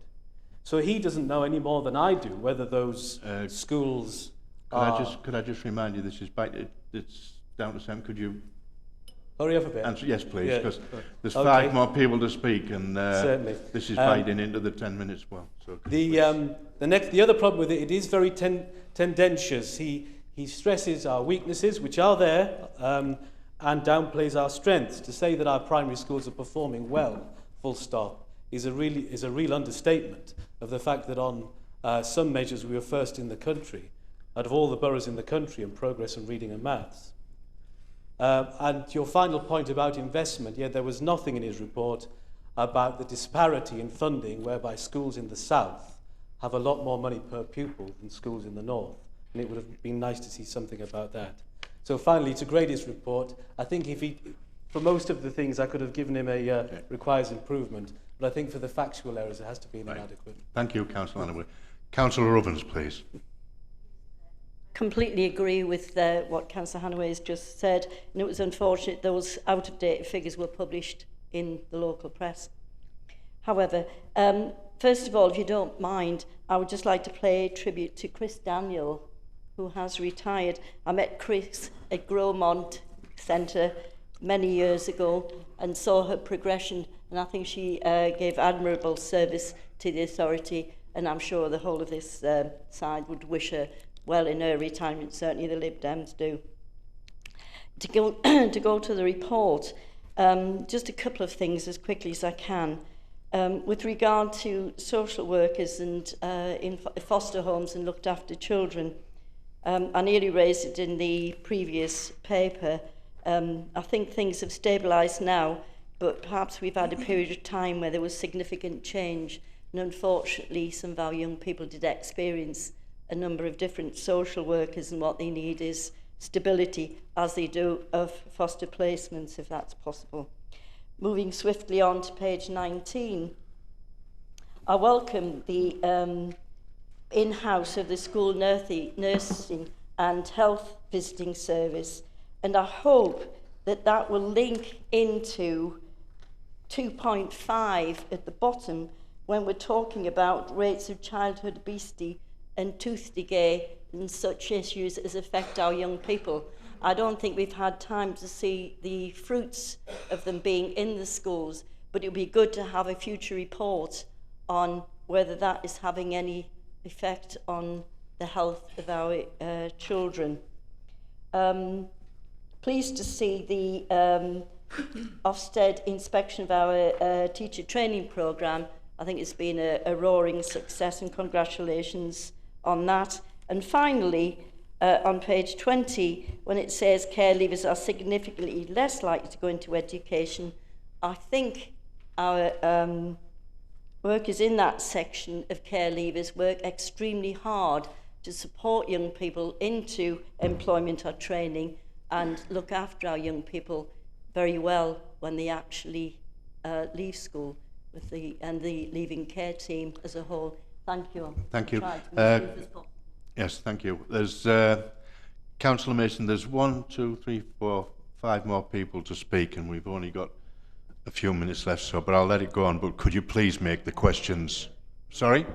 So he doesn't know any more than I do whether those schools are... Could I just remind you, this is it's down to Sam. Could you hurry up a bit? answer? Yes, please, because there's Okay. 5 more people to speak, and Certainly. this is biting into the 10 minutes. Well, so The other problem with it is very tendentious. He stresses our weaknesses, which are there, and downplays our strengths. To say that our primary schools are performing well, full stop, is a real understatement of the fact that on some measures we were first in the country, out of all the boroughs in the country, in progress in reading and maths. And your final point about investment, there was nothing in his report about the disparity in funding whereby schools in the south have a lot more money per pupil than schools in the north. And it would have been nice to see something about that. So finally, to grade his report, I think for most of the things I could have given him a requires improvement, but I think for the factual errors it has to be inadequate. Thank you, Councillor Annaway. Councillor Ovens, please. Completely agree with what Councillor Hanaway has just said, and it was unfortunate those out-of-date figures were published in the local press. However, first of all, if you don't mind, I would just like to pay tribute to Chris Daniel, who has retired. I met Chris at Gromont Centre many years ago and saw her progression, and I think she gave admirable service to the authority, and I'm sure the whole of this side would wish her well in her retirement. Certainly the Lib Dems do. To go to the report, just a couple of things as quickly as I can. With regard to social workers and in foster homes and looked after children, I nearly raised it in the previous paper. I think things have stabilised now, but perhaps we've had a period of time where there was significant change, and unfortunately some of our young people did experience a number of different social workers, and what they need is stability, as they do of foster placements, if that's possible. Moving swiftly on to page 19, I welcome the in-house of the school nursing and health visiting service, and I hope that that will link into 2.5 at the bottom when we're talking about rates of childhood obesity and tooth decay and such issues as affect our young people. I don't think we've had time to see the fruits of them being in the schools, but it would be good to have a future report on whether that is having any effect on the health of our children. Pleased to see the Ofsted inspection of our teacher training programme. I think it's been a roaring success, and congratulations on that. And finally, on page 20, when it says care leavers are significantly less likely to go into education, I think our workers in that section of care leavers work extremely hard to support young people into employment or training and look after our young people very well when they actually leave school, with the leaving care team as a whole. Thank you. Thank you. Yes, thank you. There's Councillor Mason. There's 1, 2, 3, 4, 5 more people to speak, and we've only got a few minutes left. So, but I'll let it go on. But could you please make the questions? Sorry.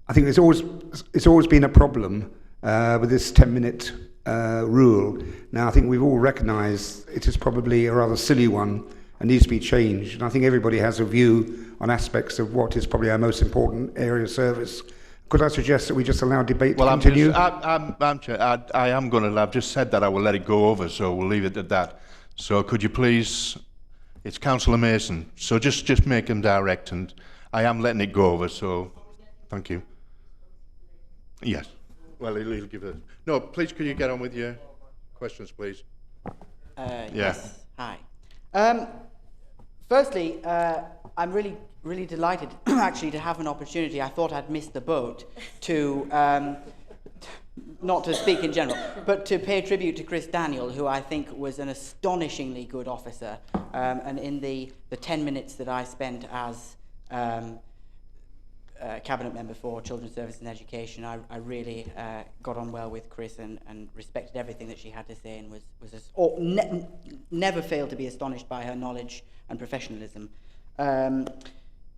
I think it's always been a problem with this 10-minute rule. Now, I think we've all recognised it is probably a rather silly one and needs to be changed. And I think everybody has a view on aspects of what is probably our most important area of service. Could I suggest that we just allow debate to continue? I'm Chair, I am going to, I've just said that I will let it go over, so we'll leave it at that. So could you please, it's Councillor Mason, so just make him direct, and I am letting it go over, so thank you. Yes. Well, he'll give it. No, please, could you get on with your questions, please? Yes. Hi. Firstly, I'm really really delighted actually to have an opportunity. I thought I'd missed the boat to, not to speak in general, but to pay tribute to Chris Daniel, who I think was an astonishingly good officer. And in the 10 minutes that I spent as Cabinet Member for Children's Services and Education, I really got on well with Chris and respected everything that she had to say, and never failed to be astonished by her knowledge and professionalism.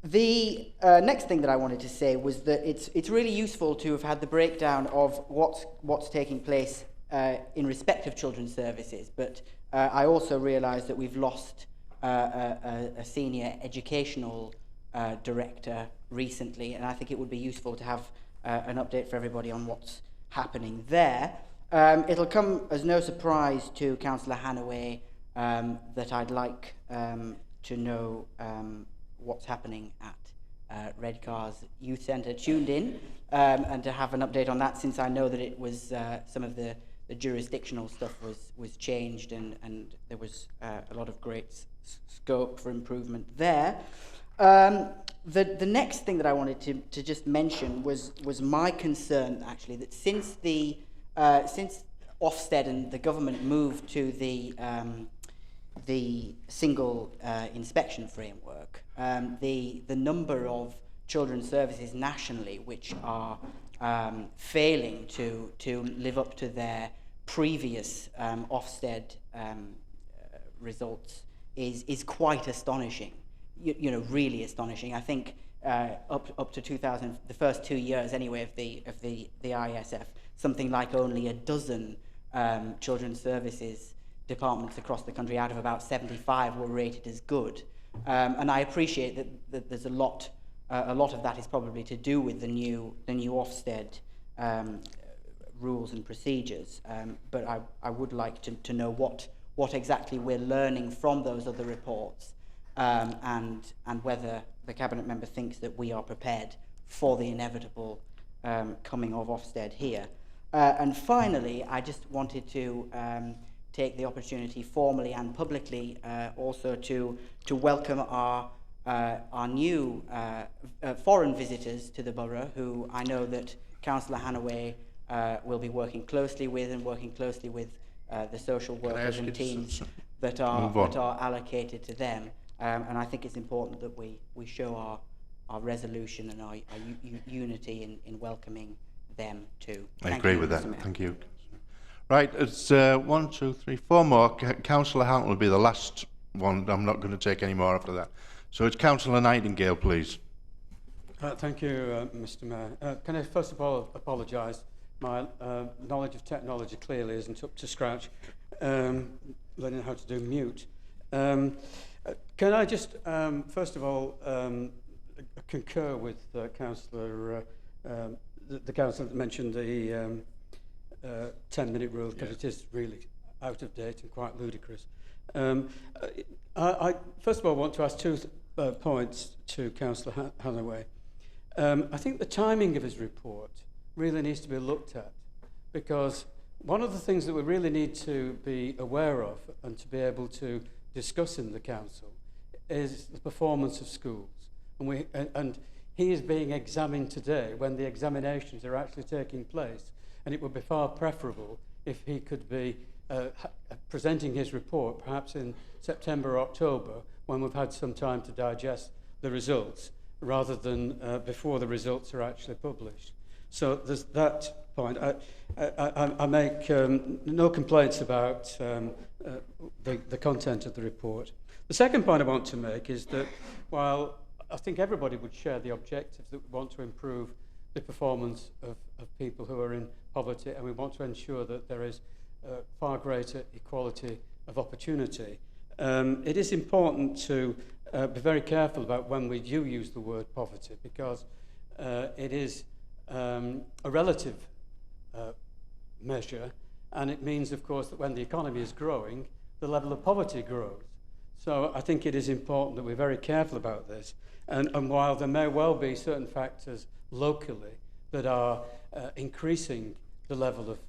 The next thing that I wanted to say was that it's really useful to have had the breakdown of what's taking place in respect of children's services, but I also realised that we've lost a senior educational director recently, and I think it would be useful to have an update for everybody on what's happening there. It'll come as no surprise to Councillor Hannaway that I'd like to know what's happening at Redcar's Youth Centre tuned in, and to have an update on that, since I know that it was some of the jurisdictional stuff was changed, and there was a lot of great scope for improvement there. The next thing that I wanted to just mention was my concern, actually, that since Ofsted and the government moved to the single inspection framework, the number of children's services nationally which are failing to live up to their previous Ofsted results is quite astonishing. You know, really astonishing. I think up to 2000, the first 2 years anyway of the ISF, something like only a dozen children's services departments across the country out of about 75 were rated as good. And I appreciate that there's a lot of that is probably to do with the new Ofsted rules and procedures. But I would like to know what exactly we're learning from those other reports. And whether the Cabinet Member thinks that we are prepared for the inevitable coming of Ofsted here. And finally, I just wanted to take the opportunity formally and publicly also to welcome our new foreign visitors to the borough, who I know that Councillor Hannaway will be working closely with the social workers and teams that are allocated to them. And I think it's important that we show our resolution and our unity in welcoming them too. I agree with that. Thank you. Right, it's 1, 2, 3, 4 more. Councillor Houghton will be the last one. I'm not going to take any more after that. So it's Councillor Nightingale, please. Thank you, Mr. Mayor. Can I first of all apologise? My knowledge of technology clearly isn't up to scratch. Learning how to do mute. Can I just, first of all, concur with Councillor, the councillor that mentioned the 10-minute rule, because it is really out of date and quite ludicrous. I first of all want to ask two points to Councillor Hannaway. I think the timing of his report really needs to be looked at, because one of the things that we really need to be aware of and to be able to discuss in the council is the performance of schools, and he is being examined today when the examinations are actually taking place, and it would be far preferable if he could be presenting his report perhaps in September or October, when we've had some time to digest the results, rather than before the results are actually published. So there's that point. I make no complaints about the content of the report. The second point I want to make is that while I think everybody would share the objective that we want to improve the performance of people who are in poverty, and we want to ensure that there is far greater equality of opportunity, it is important to be very careful about when we do use the word poverty, because it is a relative measure, and it means, of course, that when the economy is growing, the level of poverty grows. So I think it is important that we're very careful about this. And while there may well be certain factors locally that are increasing the level of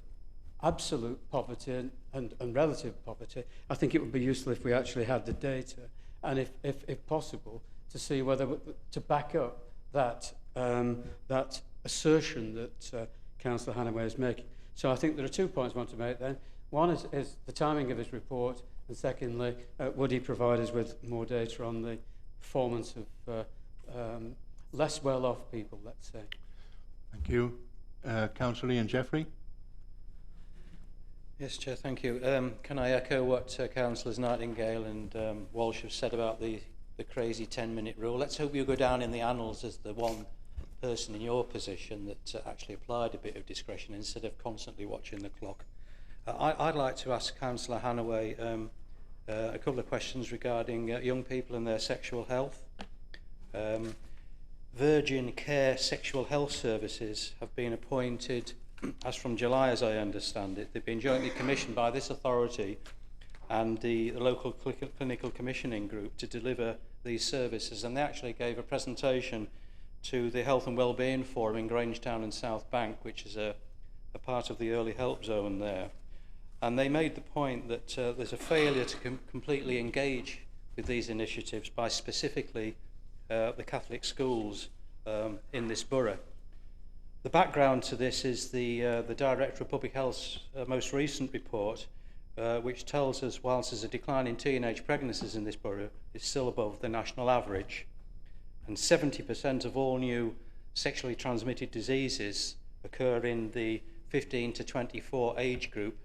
absolute poverty and relative poverty, I think it would be useful if we actually had the data, and if possible, to see whether to back up that that assertion that Councillor Hannaway is making. So I think there are 2 points I want to make then. One is the timing of his report, and secondly, would he provide us with more data on the performance of less well-off people, let's say. Thank you. Councillor Ian Jeffrey. Yes, Chair, thank you. Can I echo what Councillors Nightingale and Walsh have said about the crazy 10-minute rule? Let's hope you go down in the annals as the one person in your position that actually applied a bit of discretion instead of constantly watching the clock. I'd like to ask Councillor Hannaway a couple of questions regarding young people and their sexual health. Virgin Care Sexual Health Services have been appointed as from July, as I understand it. They've been jointly commissioned by this authority and the local clinical commissioning group to deliver these services, and they actually gave a presentation to the Health and Wellbeing Forum in Grangetown and South Bank, which is a part of the early help zone there. And they made the point that there's a failure to completely engage with these initiatives by specifically the Catholic schools in this borough. The background to this is the Director of Public Health's most recent report, which tells us whilst there's a decline in teenage pregnancies in this borough, it's still above the national average. And 70% of all new sexually transmitted diseases occur in the 15 to 24 age group.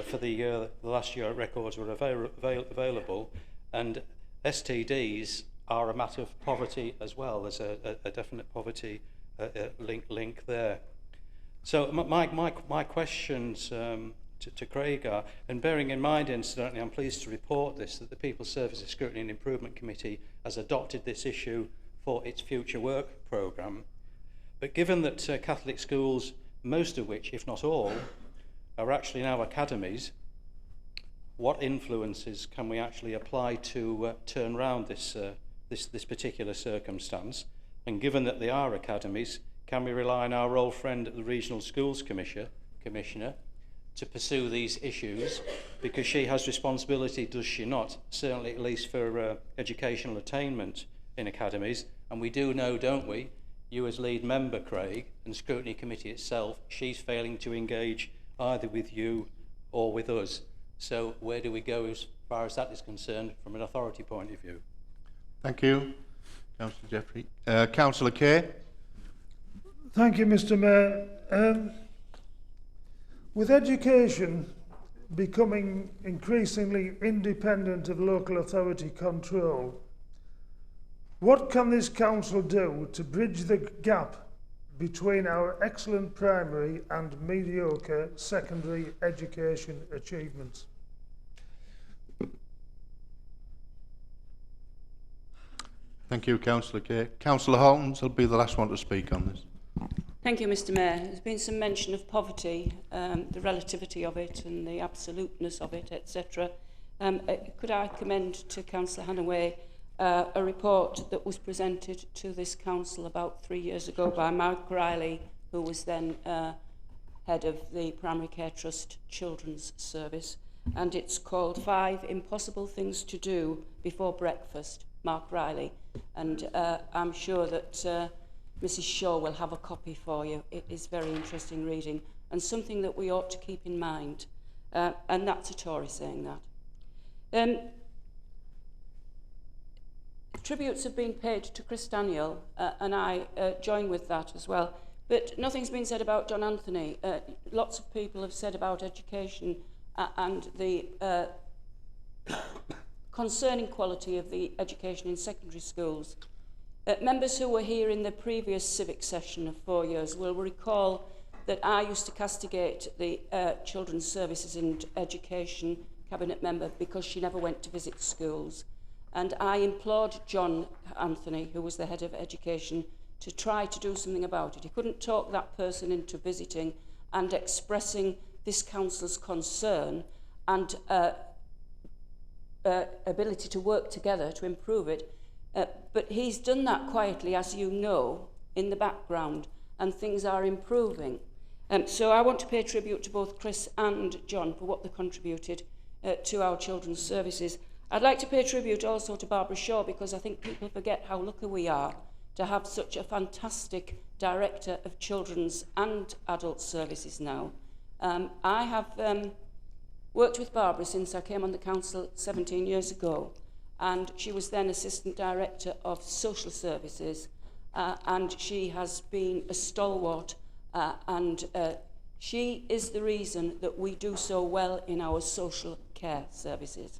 For the last year records were available, and STDs are a matter of poverty as well. There's a definite poverty link there. So my questions to Craig are, and bearing in mind, incidentally, I'm pleased to report this, that the People's Services Scrutiny and Improvement Committee has adopted this issue for its future work programme. But given that Catholic schools, most of which, if not all, are actually now academies, what influences can we actually apply to turn around this particular circumstance? And given that they are academies, can we rely on our old friend at the Regional Schools Commissioner to pursue these issues? Because she has responsibility, does she not? Certainly at least for educational attainment in academies. And we do know, don't we, you as lead member, Craig, and the Scrutiny Committee itself, she's failing to engage either with you or with us. So where do we go as far as that is concerned from an authority point of view? Thank you, Councillor Jeffrey. Councillor Kay. Thank you, Mr. Mayor. With education becoming increasingly independent of local authority control, what can this council do to bridge the gap between our excellent primary and mediocre secondary education achievements? Thank you, Councillor Kay. Councillor Holmes will be the last one to speak on this. Thank you, Mr. Mayor. There's been some mention of poverty, the relativity of it and the absoluteness of it, etc. Could I commend to Councillor Hannaway a report that was presented to this council about 3 years ago by Mark Riley, who was then head of the Primary Care Trust Children's Service, and it's called 5 Impossible Things to Do Before Breakfast, Mark Riley, and I'm sure that Mrs. Shaw will have a copy for you. It is very interesting reading and something that we ought to keep in mind, and that's a Tory saying that. Tributes have been paid to Chris Daniel, and I join with that as well. But nothing's been said about John Anthony. Lots of people have said about education and the concerning quality of the education in secondary schools. Members who were here in the previous civic session of 4 years will recall that I used to castigate the Children's Services and Education Cabinet member because she never went to visit schools. And I implored John Anthony, who was the head of education, to try to do something about it. He couldn't talk that person into visiting and expressing this council's concern and ability to work together to improve it. But he's done that quietly, as you know, in the background, and things are improving. So I want to pay tribute to both Chris and John for what they contributed to our children's services. I'd like to pay tribute also to Barbara Shaw, because I think people forget how lucky we are to have such a fantastic director of children's and adult services now. I have worked with Barbara since I came on the council 17 years ago, and she was then Assistant Director of Social Services, and she has been a stalwart, and she is the reason that we do so well in our social care services.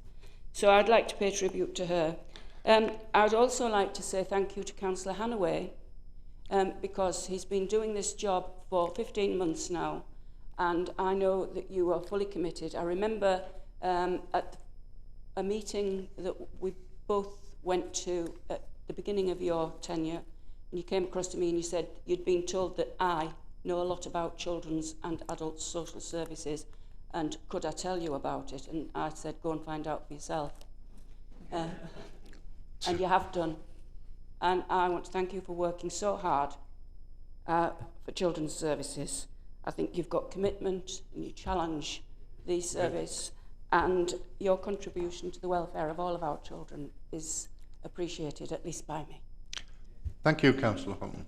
So I'd like to pay tribute to her. I'd also like to say thank you to Councillor Hannaway, because he's been doing this job for 15 months now, and I know that you are fully committed. I remember at a meeting that we both went to at the beginning of your tenure, and you came across to me and you said you'd been told that I know a lot about children's and adult social services, and could I tell you about it? And I said, go and find out for yourself. And you have done. And I want to thank you for working so hard for children's services. I think you've got commitment and you challenge the service, and your contribution to the welfare of all of our children is appreciated, at least by me. Thank you, Councillor Houghton.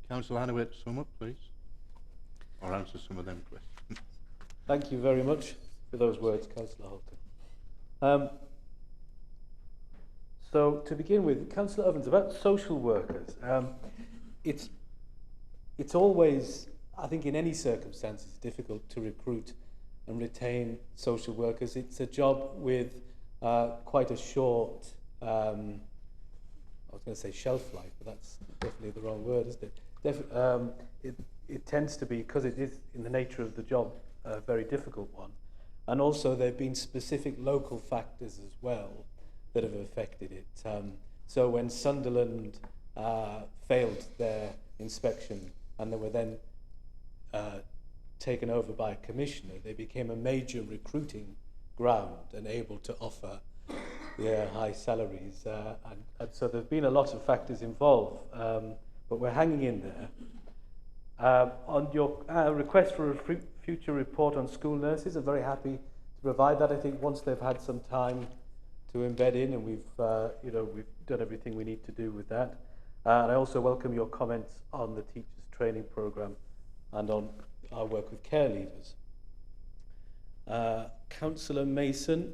Councillor Hannaway, to sum up, please, or answer some of them questions. Thank you very much for those words, Councillor Houghton. So, to begin with, Councillor Evans, about social workers. It's always, I think in any circumstances, difficult to recruit and retain social workers. It's a job with quite a short, I was going to say shelf life, but that's definitely the wrong word, isn't it? It tends to be, because it is in the nature of the job, a very difficult one. And also there have been specific local factors as well that have affected it. So when Sunderland failed their inspection and they were then taken over by a commissioner, they became a major recruiting ground and able to offer high salaries. And so there's been a lot of factors involved, but we're hanging in there. On your request for a future report on school nurses, I'm very happy to provide that. I think once they've had some time to embed in, and we've done everything we need to do with that. And I also welcome your comments on the teachers training programme and on our work with care leavers. Councillor Mason,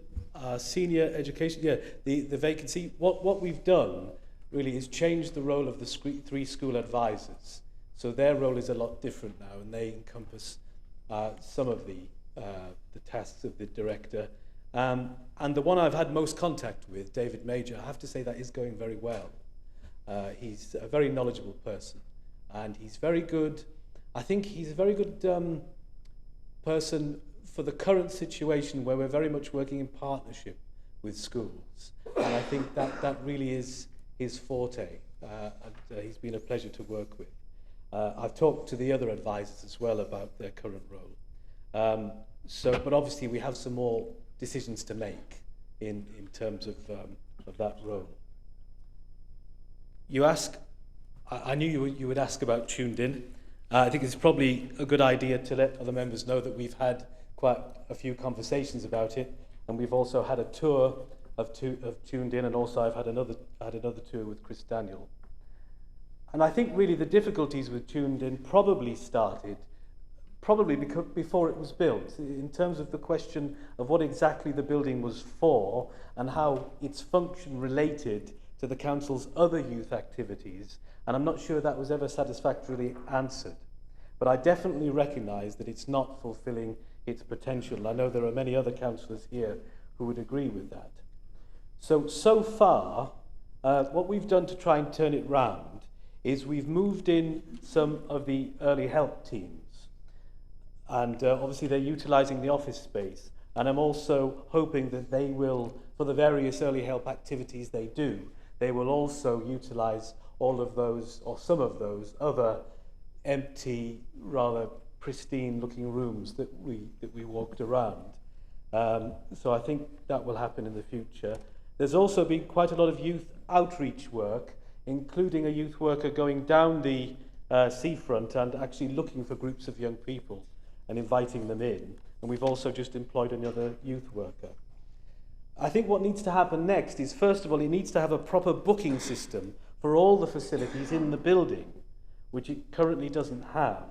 senior education, the vacancy. What we've done really is change the role of the three school advisors. So their role is a lot different now, and they encompass some of the tasks of the director. And the one I've had most contact with, David Major, I have to say that is going very well. He's a very knowledgeable person, and he's very good. I think he's a very good person for the current situation where we're very much working in partnership with schools. And I think that really is his forte. And he's been a pleasure to work with. I've talked to the other advisors as well about their current role. But obviously we have some more decisions to make in terms of that role. You ask, I knew you would ask about Tuned In. I think it's probably a good idea to let other members know that we've had quite a few conversations about it, and we've also had a tour of Tuned In, and also I've had another tour with Chris Daniel. And I think really the difficulties with Tuned In probably started because before it was built, in terms of the question of what exactly the building was for and how its function related to the council's other youth activities. And I'm not sure that was ever satisfactorily answered. But I definitely recognise that it's not fulfilling its potential. I know there are many other councillors here who would agree with that. So far, what we've done to try and turn it round is we've moved in some of the early help teams. And obviously they're utilising the office space. And I'm also hoping that they will, for the various early help activities they do, they will also utilise all of those, or some of those, other empty, rather pristine-looking rooms that we walked around. So I think that will happen in the future. There's also been quite a lot of youth outreach work, including a youth worker going down the seafront and actually looking for groups of young people and inviting them in. And we've also just employed another youth worker. I think what needs to happen next is, first of all, he needs to have a proper booking system for all the facilities in the building, which it currently doesn't have.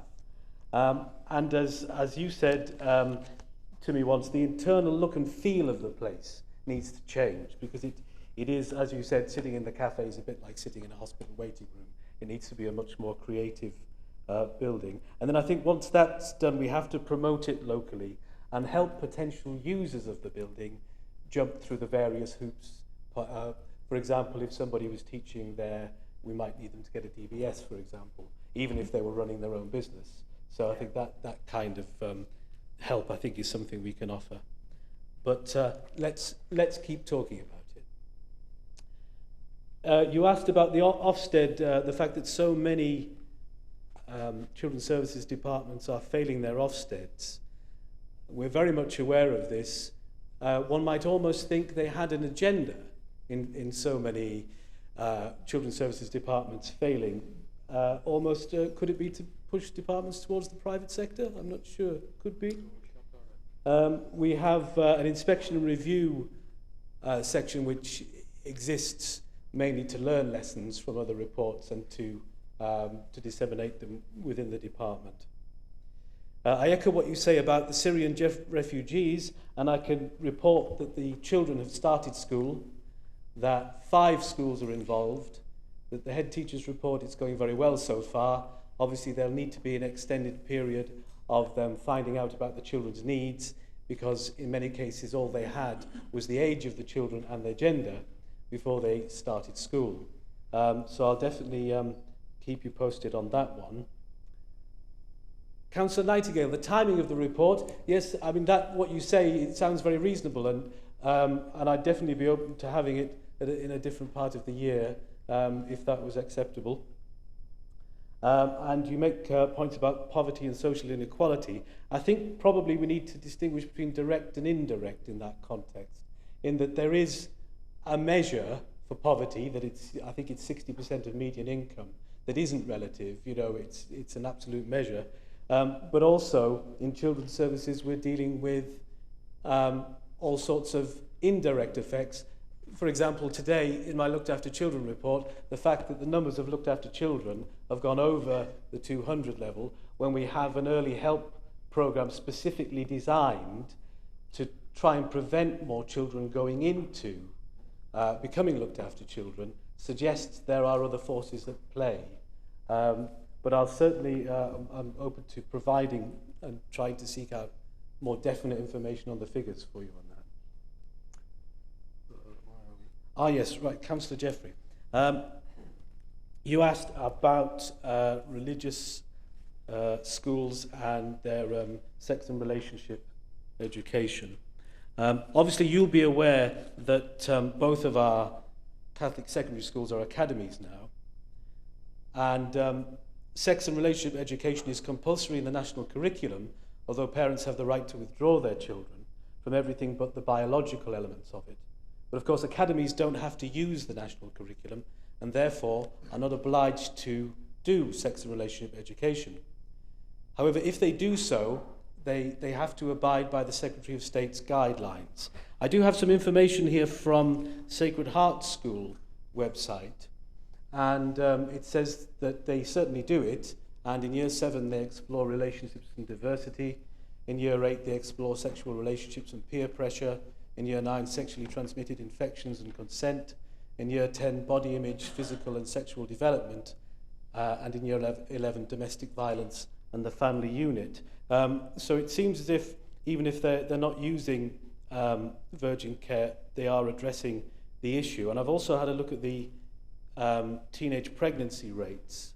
And as you said to me once, the internal look and feel of the place needs to change, because it is, as you said, sitting in the cafe is a bit like sitting in a hospital waiting room. It needs to be a much more creative building. And then I think once that's done, we have to promote it locally and help potential users of the building jump through the various hoops. For example, if somebody was teaching there, we might need them to get a DBS, for example, even if they were running their own business. So I think that kind of help, I think, is something we can offer. But let's keep talking about it. You asked about the Ofsted, the fact that so many children's services departments are failing their Ofsteds. We're very much aware of this. One might almost think they had an agenda in so many children's services departments failing. Could it be to push departments towards the private sector? I'm not sure. Could be. We have an inspection and review section which exists mainly to learn lessons from other reports and to disseminate them within the department. I echo what you say about the Syrian refugees, and I can report that the children have started school, that 5 schools are involved, that the head teachers report it's going very well so far. Obviously, there'll need to be an extended period of them finding out about the children's needs, because in many cases all they had was the age of the children and their gender before they started school. So I'll definitely keep you posted on that one. Councillor Nightingale, the timing of the report, yes, I mean, that what you say, it sounds very reasonable, and I'd definitely be open to having it in a different part of the year, if that was acceptable. And you make points about poverty and social inequality. I think probably we need to distinguish between direct and indirect in that context, in that there is a measure for poverty, that I think it's 60% of median income, that isn't relative, you know, it's an absolute measure. But also, in children's services, we're dealing with all sorts of indirect effects. For example, today, in my Looked After Children report, the fact that the numbers of looked after children have gone over the 200 level, when we have an early help programme specifically designed to try and prevent more children going into becoming looked after children, suggests there are other forces at play. But I'll certainly, I'm open to providing and trying to seek out more definite information on the figures for you on that. Yes, right, Councillor Jeffrey. You asked about religious schools and their sex and relationship education. Obviously, you'll be aware that both of our Catholic secondary schools are academies now. And sex and relationship education is compulsory in the national curriculum, although parents have the right to withdraw their children from everything but the biological elements of it. But of course, academies don't have to use the national curriculum and therefore are not obliged to do sex and relationship education. However, if they do so, they have to abide by the Secretary of State's guidelines. I do have some information here from Sacred Heart School website. And it says that they certainly do it, and in Year 7 they explore relationships and diversity, in Year 8 they explore sexual relationships and peer pressure, in Year 9 sexually transmitted infections and consent, in Year 10 body image, physical and sexual development, and in Year 11 domestic violence and the family unit. So it seems as if even if they're not using virgin care, they are addressing the issue. And I've also had a look at the teenage pregnancy rates,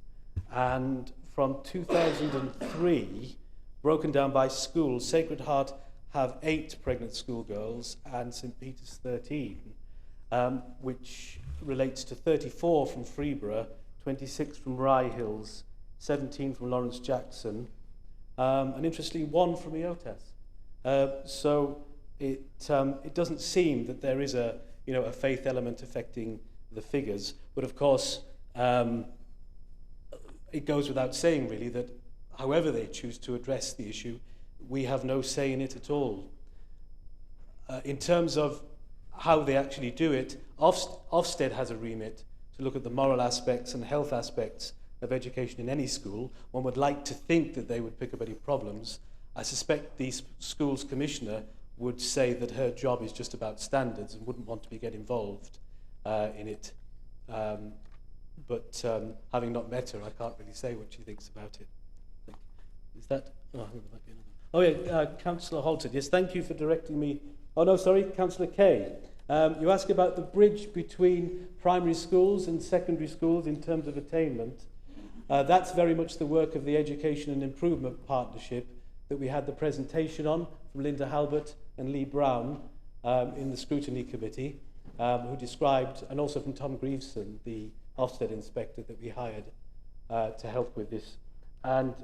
and from 2003, broken down by schools, Sacred Heart have 8 pregnant schoolgirls and St Peter's 13, which relates to 34 from Freeborough, 26 from Rye Hills, 17 from Lawrence Jackson, and interestingly 1 from Eotas. So it doesn't seem that there is a faith element affecting the figures, but of course it goes without saying really that however they choose to address the issue, we have no say in it at all. In terms of how they actually do it. Ofsted has a remit to look at the moral aspects and health aspects of education in any school. One would like to think that they would pick up any problems. I suspect the school's commissioner would say that her job is just about standards and wouldn't want to get involved in it. But having not met her, I can't really say what she thinks about it. Is that? Oh, I think there might be another. Oh yeah, Councillor Halton. Yes, thank you for directing me. Oh no, sorry, Councillor Kay. You ask about the bridge between primary schools and secondary schools in terms of attainment. That's very much the work of the Education and Improvement Partnership that we had the presentation on from Linda Halbert and Lee Brown in the Scrutiny Committee, who described, and also from Tom Grieveson, the Ofsted inspector that we hired to help with this. And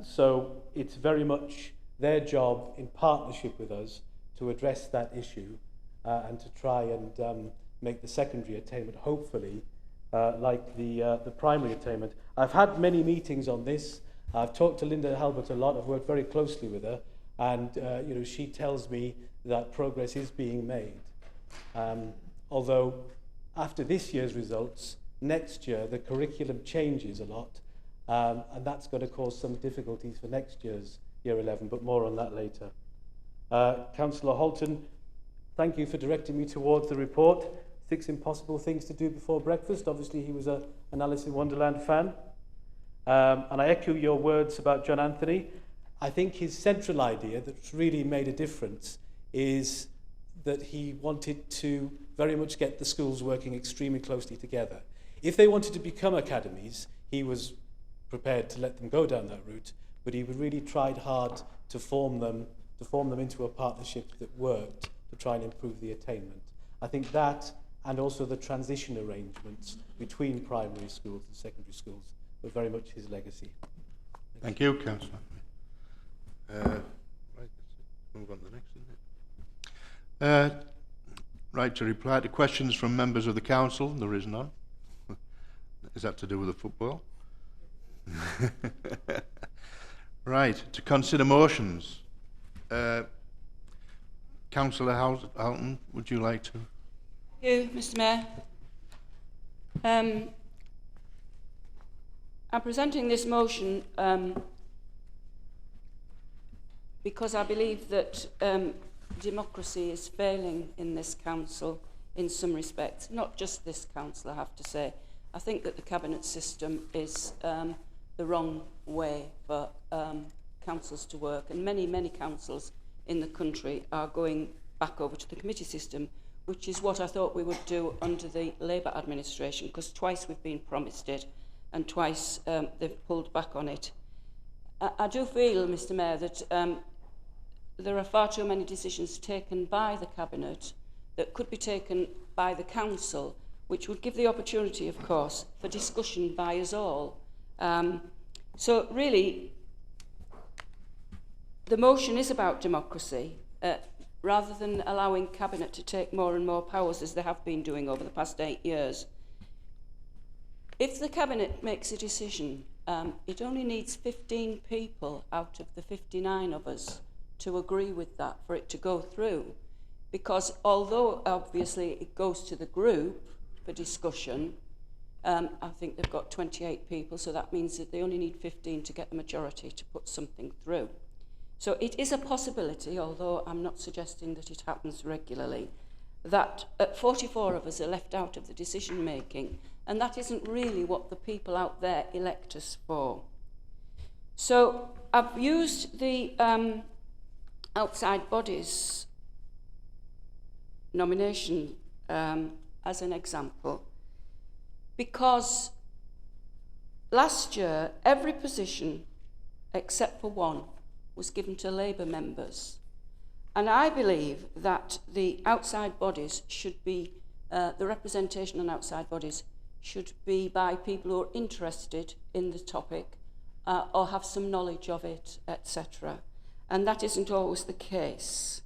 so it's very much their job in partnership with us to address that issue and to try and make the secondary attainment, hopefully, like the primary attainment. I've had many meetings on this. I've talked to Linda Halbert a lot. I've worked very closely with her, and she tells me that progress is being made. Although after this year's results, next year the curriculum changes a lot, and that's going to cause some difficulties for next year's Year 11, but more on that later. Councillor Halton, thank you for directing me towards the report, 6 Impossible Things to Do Before Breakfast. Obviously he was an Alice in Wonderland fan. And I echo your words about John Anthony. I think his central idea that's really made a difference is that he wanted to very much get the schools working extremely closely together. If they wanted to become academies, he was prepared to let them go down that route, but he really tried hard to form them into a partnership that worked to try and improve the attainment. I think that, and also the transition arrangements between primary schools and secondary schools, were very much his legacy. Thank you, Councillor. Right, let's move on to the next, isn't it? Right, to reply to questions from members of the council, there is none. Is that to do with the football? Right, to consider motions. Councillor Houghton, would you like to? Thank you, Mr. Mayor. I'm presenting this motion because I believe that democracy is failing in this council in some respects. Not just this council, I have to say. I think that the cabinet system is the wrong way for councils to work, and many councils in the country are going back over to the committee system, which is what I thought we would do under the Labour administration, because twice we've been promised it and twice they've pulled back on it. I do feel, Mr. Mayor, that there are far too many decisions taken by the Cabinet that could be taken by the Council, which would give the opportunity, of course, for discussion by us all. So really, the motion is about democracy, rather than allowing Cabinet to take more and more powers as they have been doing over the past 8 years. If the Cabinet makes a decision, it only needs 15 people out of the 59 of us to agree with that for it to go through. Because although obviously it goes to the group for discussion, I think they've got 28 people, so that means that they only need 15 to get the majority to put something through. So it is a possibility, although I'm not suggesting that it happens regularly, that 44 of us are left out of the decision making, and that isn't really what the people out there elect us for. So I've used the outside bodies nomination as an example, because last year every position except for one was given to Labour members, and I believe that the outside bodies should be the representation on outside bodies should be by people who are interested in the topic or have some knowledge of it, etc. And that isn't always the case.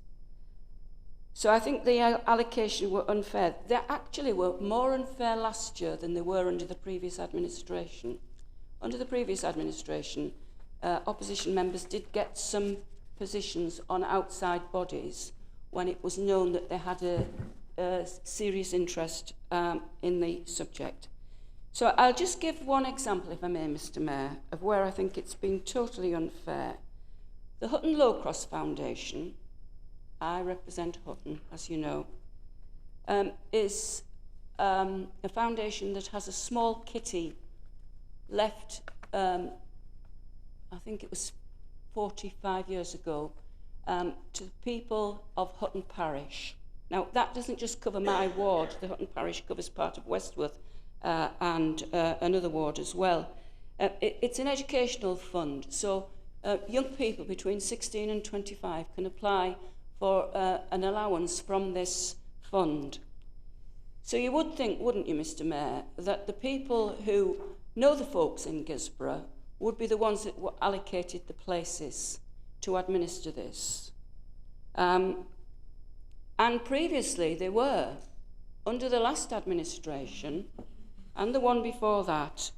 So I think the allocation were unfair. They actually were more unfair last year than they were under the previous administration. Under the previous administration, opposition members did get some positions on outside bodies when it was known that they had serious interest in the subject. So I'll just give one example, if I may, Mr. Mayor, of where I think it's been totally unfair. The Hutton Low Cross Foundation, I represent Hutton, as you know, is a foundation that has a small kitty left, I think it was 45 years ago, to the people of Hutton Parish. Now, that doesn't just cover my ward. The Hutton Parish covers part of Westworth and another ward as well. It's an educational fund, so young people between 16 and 25 can apply for an allowance from this fund. So you would think, wouldn't you, Mr. Mayor, that the people who know the folks in Gisborough would be the ones that were allocated the places to administer this. And previously they were. Under the last administration and the one before that,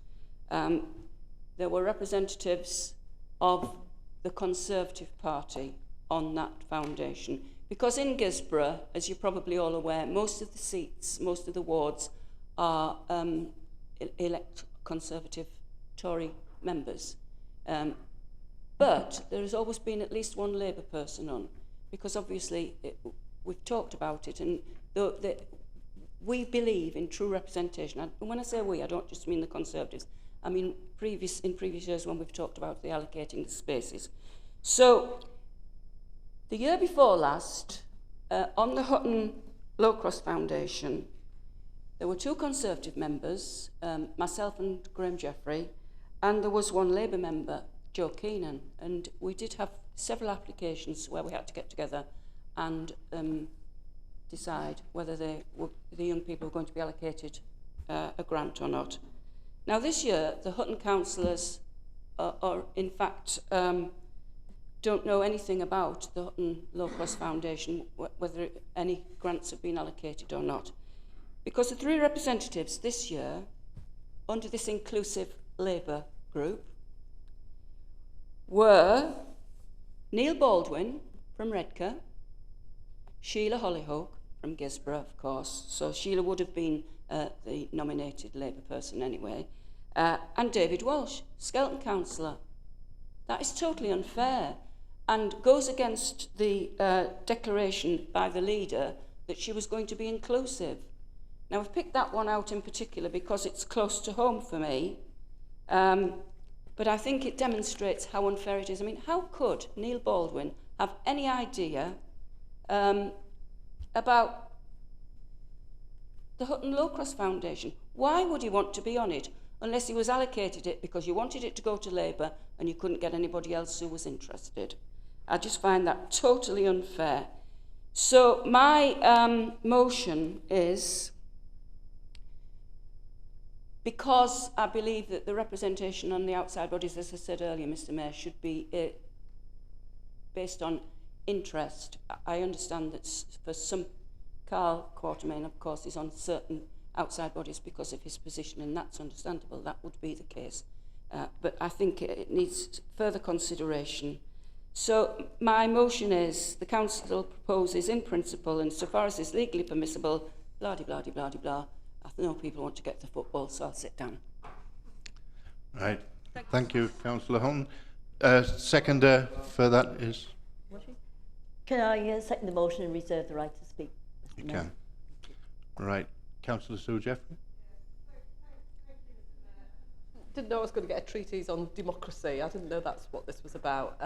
there were representatives of the Conservative Party on that foundation. Because in Gisborough, as you're probably all aware, most of the seats, most of the wards are elect Conservative Tory members. But there has always been at least one Labour person on, because obviously we've talked about it, and we believe in true representation. And when I say we, I don't just mean the Conservatives. I mean in previous years when we've talked about the allocating the spaces. So the year before last, on the Hutton Low Cross Foundation, there were 2 Conservative members, myself and Graham Jeffrey, and there was 1 Labour member, Joe Keenan, and we did have several applications where we had to get together and decide whether the young people were going to be allocated a grant or not. Now this year, the Hutton councillors are in fact don't know anything about the Hutton Low Cross Foundation, whether any grants have been allocated or not. Because the 3 representatives this year, under this inclusive Labour group, were Neil Baldwin from Redcar, Sheila Hollyhoak from Gisborough, of course, so Sheila would have been the nominated Labour person anyway, and David Walsh, Skelton councillor. That is totally unfair and goes against the declaration by the leader that she was going to be inclusive. Now, I've picked that one out in particular because it's close to home for me, but I think it demonstrates how unfair it is. I mean, how could Neil Baldwin have any idea about the Hutton Low Cross Foundation? Why would he want to be on it unless he was allocated it because you wanted it to go to Labour and you couldn't get anybody else who was interested? I just find that totally unfair. So my motion is, because I believe that the representation on the outside bodies, as I said earlier, Mr. Mayor, should be based on interest. I understand that for some, Carl Quartermain, of course, is on certain outside bodies because of his position, and that's understandable. That would be the case. But I think it needs further consideration. So my motion is, the Council proposes in principle, and so far as is legally permissible, blah-de-blah-de-blah-de-blah. I know people want to get to football, so I'll sit down. Right. Thank you, Councillor Hutton. Seconder for that is? Can I second the motion and reserve the right to speak? You can. Right. Councillor Sue Jeffrey? Didn't know I was going to get a treatise on democracy. I didn't know that's what this was about.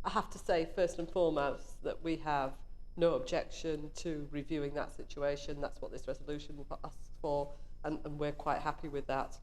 I have to say, first and foremost, that we have no objection to reviewing that situation. That's what this resolution will ask for, and we're quite happy with that.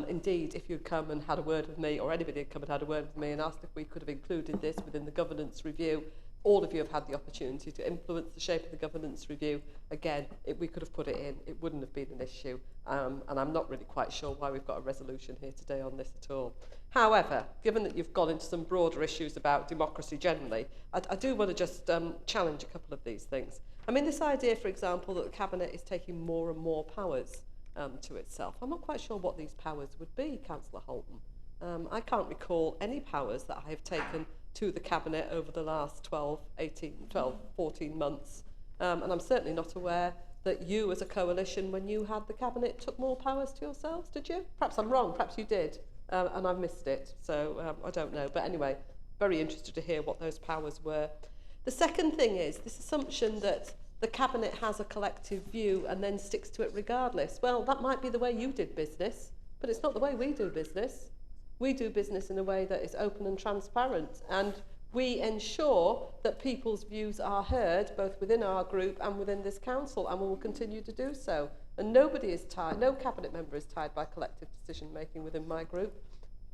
Indeed, if you'd come and had a word with me, or anybody had come and had a word with me and asked if we could have included this within the governance review, all of you have had the opportunity to influence the shape of the governance review. Again, we could have put it in. It wouldn't have been an issue. And I'm not really quite sure why we've got a resolution here today on this at all. However, given that you've gone into some broader issues about democracy generally, I do want to just challenge a couple of these things. I mean, this idea, for example, that the Cabinet is taking more and more powers to itself. I'm not quite sure what these powers would be, Councillor Holton. I can't recall any powers that I have taken to the Cabinet over the last 14 months. And I'm certainly not aware that you as a coalition, when you had the cabinet, took more powers to yourselves, did you? Perhaps I'm wrong, perhaps you did, and I've missed it, so I don't know. But anyway, very interested to hear what those powers were. The second thing is this assumption that the cabinet has a collective view and then sticks to it regardless. Well, that might be the way you did business, but it's not the way we do business. We do business in a way that is open and transparent, and we ensure that people's views are heard both within our group and within this council, and we will continue to do so. And nobody is tied, no cabinet member is tied by collective decision making within my group.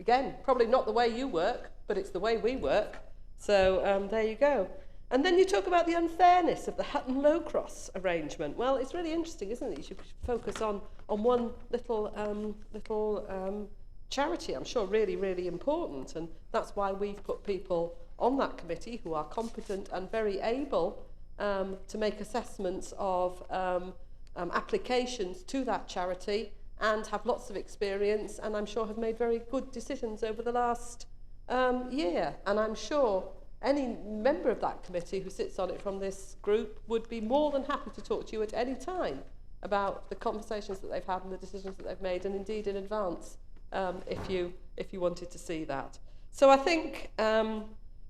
Again, probably not the way you work, but it's the way we work. So there you go. And then you talk about the unfairness of the Hutton Low Cross arrangement. Well, it's really interesting, isn't it? You should focus on one little charity, I'm sure, really, really important. And that's why we've put people on that committee who are competent and very able to make assessments of applications to that charity and have lots of experience, and I'm sure have made very good decisions over the last year. And I'm sure any member of that committee who sits on it from this group would be more than happy to talk to you at any time about the conversations that they've had and the decisions that they've made, and indeed in advance if you wanted to see that. So I think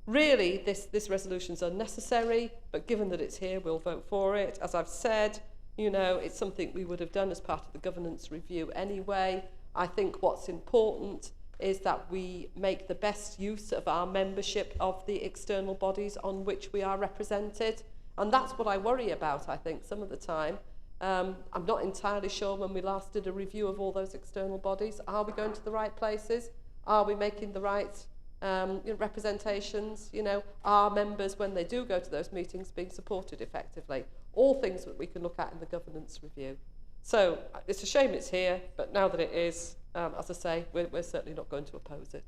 really this resolution's unnecessary, but given that it's here, we'll vote for it. As I've said, you know, it's something we would have done as part of the governance review anyway. I think what's important is that we make the best use of our membership of the external bodies on which we are represented. And that's what I worry about, I think, some of the time. I'm not entirely sure when we last did a review of all those external bodies. Are we going to the right places? Are we making the right representations? You know, are members, when they do go to those meetings, being supported effectively? All things that we can look at in the governance review. So it's a shame it's here, but now that it is, as I say, we're certainly not going to oppose it.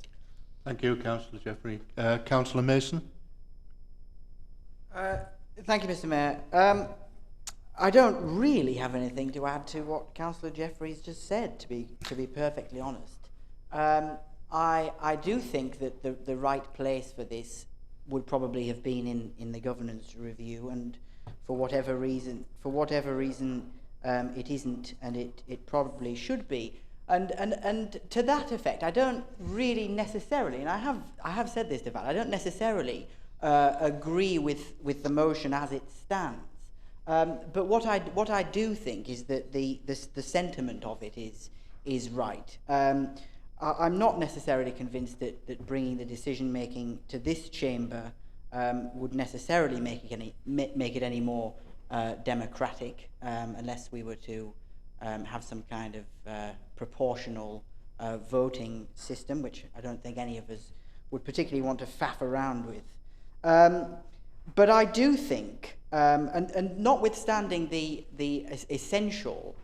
Thank you, Councillor Jeffrey. Councillor Mason? Thank you, Mr Mayor. I don't really have anything to add to what Councillor Jeffrey's just said, to be perfectly honest. I do think that the right place for this would probably have been in the governance review, and for whatever reason it isn't, and it probably should be. And to that effect, I don't really necessarily, and I have said this to Val, I don't necessarily agree with the motion as it stands. But what I do think is that the sentiment of it is right. I'm not necessarily convinced that bringing the decision making to this chamber would necessarily make it any more democratic, unless we were to have some kind of proportional voting system, which I don't think any of us would particularly want to faff around with. But I do think, and notwithstanding the essential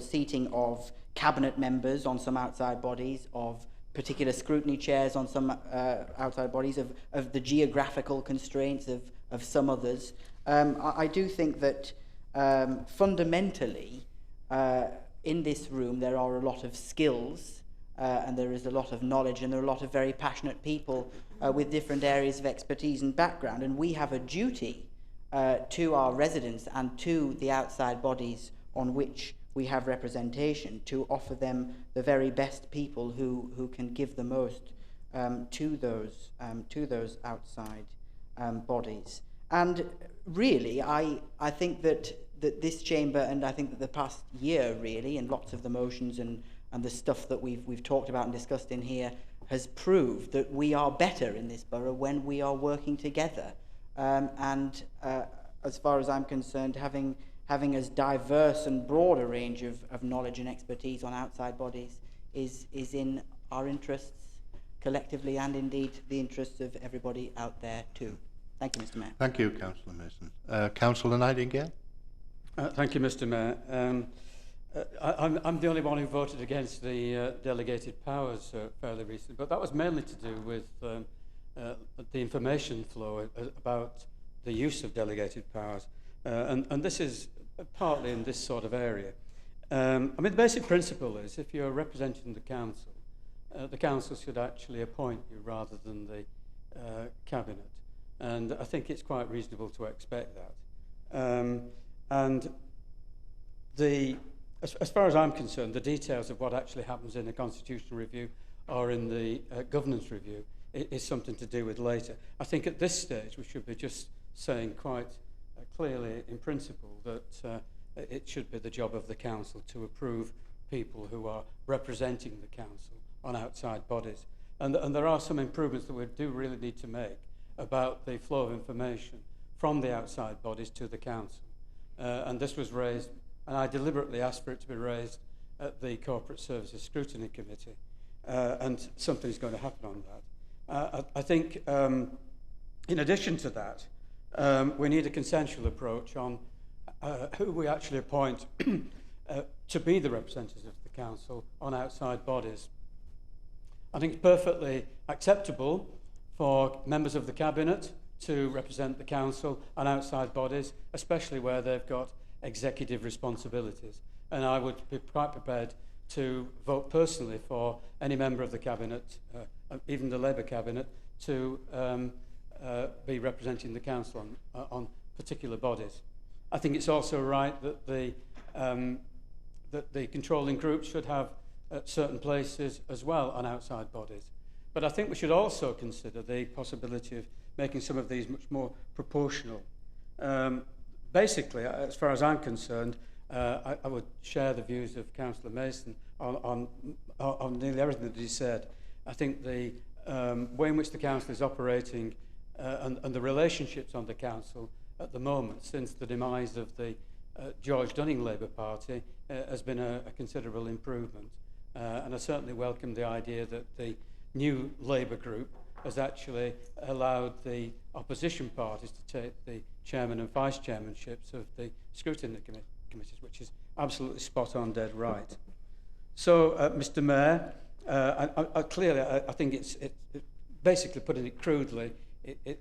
seating of cabinet members on some outside bodies, of particular scrutiny chairs on some outside bodies, of the geographical constraints of some others, I do think that fundamentally in this room there are a lot of skills and there is a lot of knowledge, and there are a lot of very passionate people with different areas of expertise and background, and we have a duty to our residents and to the outside bodies on which we have representation to offer them the very best people who can give the most to those outside bodies. And really, I think that this chamber, and I think that the past year really, and lots of the motions and the stuff that we've talked about and discussed in here, has proved that we are better in this borough when we are working together. And as far as I'm concerned, having as diverse and broad a range of knowledge and expertise on outside bodies is in our interests collectively, and indeed the interests of everybody out there too. Thank you, Mr Mayor. Thank you, Councillor Mason. Councillor Nightingale? Thank you, Mr Mayor. I'm the only one who voted against the delegated powers fairly recently, but that was mainly to do with the information flow about the use of delegated powers. And this is partly in this sort of area. I mean, the basic principle is if you're representing the council should actually appoint you rather than the cabinet. And I think it's quite reasonable to expect that. And as far as I'm concerned, the details of what actually happens in a constitutional review or in the governance review is something to do with later. I think at this stage we should be just saying quite clearly in principle that it should be the job of the council to approve people who are representing the council on outside bodies. And there are some improvements that we do really need to make about the flow of information from the outside bodies to the council. And this was raised, and I deliberately asked for it to be raised at the Corporate Services Scrutiny Committee, and something's going to happen on that. I think, in addition to that, we need a consensual approach on who we actually appoint to be the representatives of the council on outside bodies. I think it's perfectly acceptable for members of the cabinet to represent the council on outside bodies, especially where they've got executive responsibilities. And I would be quite prepared to vote personally for any member of the cabinet, even the Labour cabinet, to be representing the council on particular bodies. I think it's also right that the controlling group should have certain places as well on outside bodies. But I think we should also consider the possibility of making some of these much more proportional. Basically, as far as I'm concerned, I would share the views of Councillor Mason on nearly everything that he said. I think the way in which the council is operating and the relationships on the council at the moment, since the demise of the George Dunning Labour Party, has been a considerable improvement. And I certainly welcome the idea that the new Labour group has actually allowed the opposition parties to take the chairman and vice chairmanships of the scrutiny committees, which is absolutely spot on, dead right. So, Mr. Mayor, I think it's basically, putting it crudely,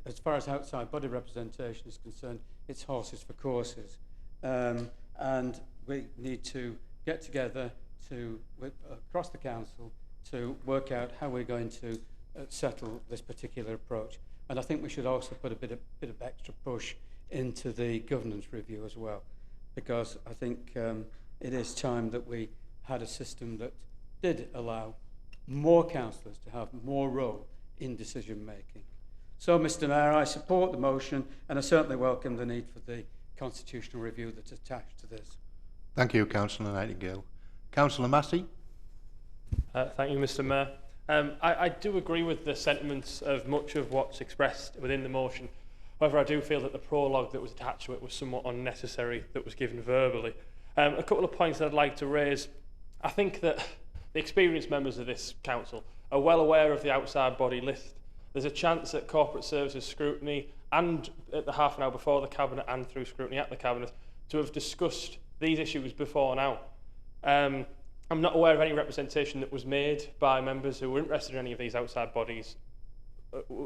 as far as outside body representation is concerned, it's horses for courses. And we need to get together across the council to work out how we're going to settle this particular approach. And I think we should also put a bit of extra push into the governance review as well, because I think it is time that we had a system that did allow more councillors to have more role in decision making. So, Mr. Mayor, I support the motion, and I certainly welcome the need for the constitutional review that's attached to this. Thank you, Councillor Nightingale. Councillor Massey. Thank you, Mr. Mayor. I do agree with the sentiments of much of what's expressed within the motion. However, I do feel that the prologue that was attached to it was somewhat unnecessary, that was given verbally. A couple of points that I'd like to raise. I think that the experienced members of this council are well aware of the outside body list. There's a chance at Corporate Services Scrutiny and at the half an hour before the Cabinet and through scrutiny at the Cabinet to have discussed these issues before now. I'm not aware of any representation that was made by members who were interested in any of these outside bodies.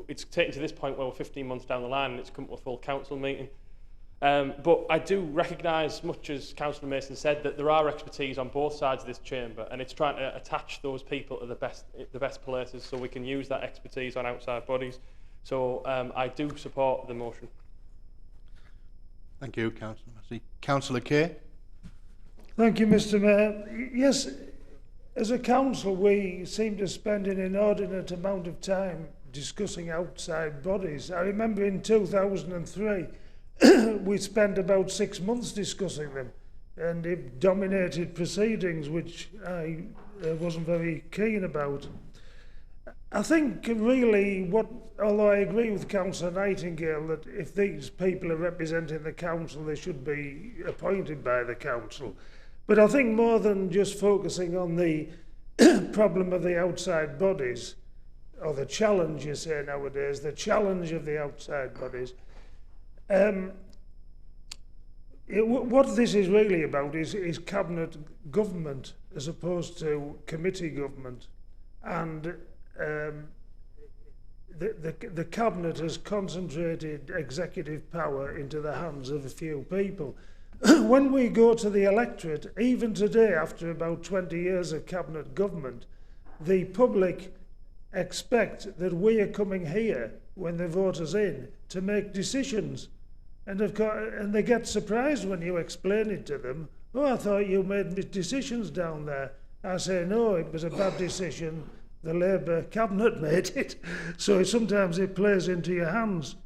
It's taken to this point where we're 15 months down the line and it's come to a full council meeting. But I do recognise, much as Councillor Mason said, that there are expertise on both sides of this chamber, and it's trying to attach those people to the best places so we can use that expertise on outside bodies. So I do support the motion. Thank you, Councillor Massey. Councillor Kay. Thank you, Mr. Mayor. Yes, as a council, we seem to spend an inordinate amount of time discussing outside bodies. I remember in 2003, we spent about 6 months discussing them, and it dominated proceedings, which I wasn't very keen about. I think really although I agree with Councillor Nightingale that if these people are representing the council, they should be appointed by the council. But I think more than just focusing on the problem of the outside bodies, or the challenge, you say nowadays, the challenge of the outside bodies, what this is really about is cabinet government as opposed to committee government. And the cabinet has concentrated executive power into the hands of a few people. When we go to the electorate, even today, after about 20 years of cabinet government, the public expect that we are coming here, when they vote us in, to make decisions. And of course, and they get surprised when you explain it to them. Oh, I thought you made decisions down there. I say, no, it was a bad decision. The Labour cabinet made it. So sometimes it plays into your hands.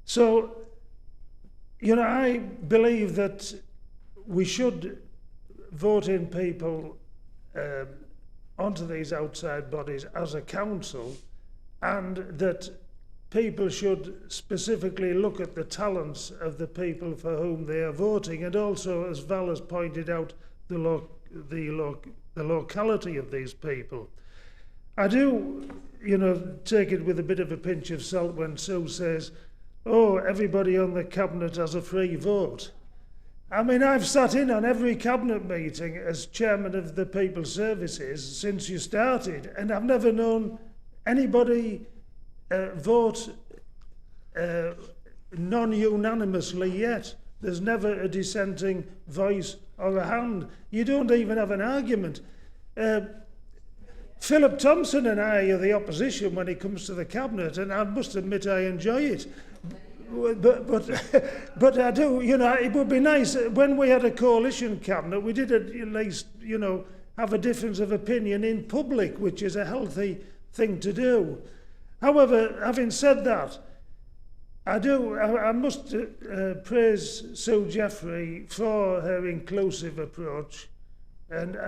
So, you know, I believe that we should vote in people onto these outside bodies as a council, and that people should specifically look at the talents of the people for whom they are voting, and also, as Val has pointed out, the locality of these people. I do, you know, take it with a bit of a pinch of salt when Sue says, oh, everybody on the cabinet has a free vote. I mean, I've sat in on every cabinet meeting as chairman of the People's Services since you started, and I've never known anybody vote non-unanimously yet. There's never a dissenting voice or a hand. You don't even have an argument. Philip Thompson and I are the opposition when it comes to the cabinet, and I must admit I enjoy it. But I do, you know, it would be nice when we had a coalition cabinet, we did at least, you know, have a difference of opinion in public, which is a healthy thing to do. However, having said that, I must praise Sue Jeffrey for her inclusive approach. And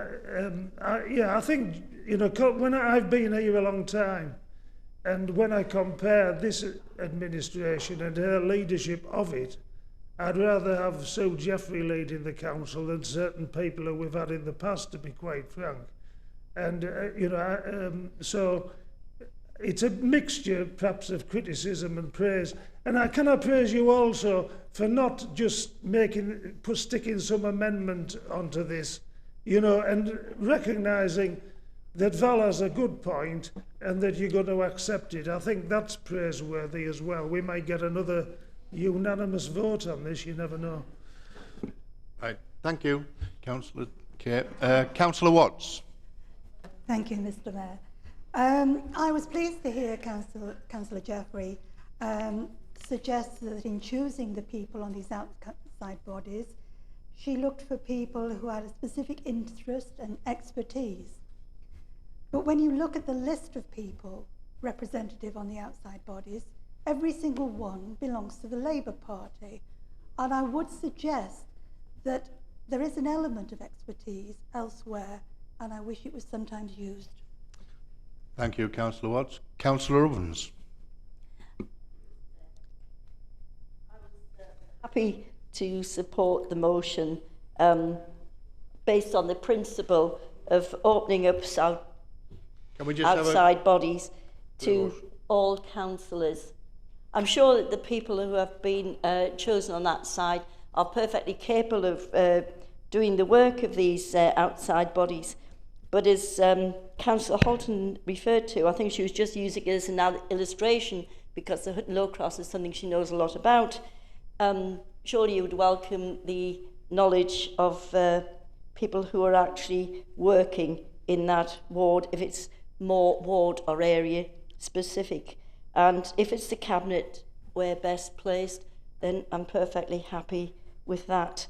I think, you know, when I've been here a long time, and when I compare this administration and her leadership of it, I'd rather have Sue Jeffrey leading the council than certain people who we've had in the past, to be quite frank. And, you know, so it's a mixture, perhaps, of criticism and praise. And I cannot praise you also for not just sticking some amendment onto this, you know, and recognising that Val has a good point and that you're going to accept it. I think that's praiseworthy as well. We might get another unanimous vote on this, you never know. Right, thank you, Councillor Kay. Councillor Watts. Thank you, Mr. Mayor. I was pleased to hear Councillor Jeffrey suggest that in choosing the people on these outside bodies, she looked for people who had a specific interest and expertise. But when you look at the list of people representative on the outside bodies, every single one belongs to the Labour Party. And I would suggest that there is an element of expertise elsewhere, and I wish it was sometimes used. Thank you, Councillor Watts. Councillor Ovens. I was happy to support the motion based on the principle of opening up outside bodies to all councillors. I'm sure that the people who have been chosen on that side are perfectly capable of doing the work of these outside bodies. But as Councillor Holton referred to, I think she was just using it as an illustration because the Hutton Low Cross is something she knows a lot about. Surely you would welcome the knowledge of people who are actually working in that ward, if it's more ward or area specific. And if it's the cabinet where best placed, then I'm perfectly happy with that.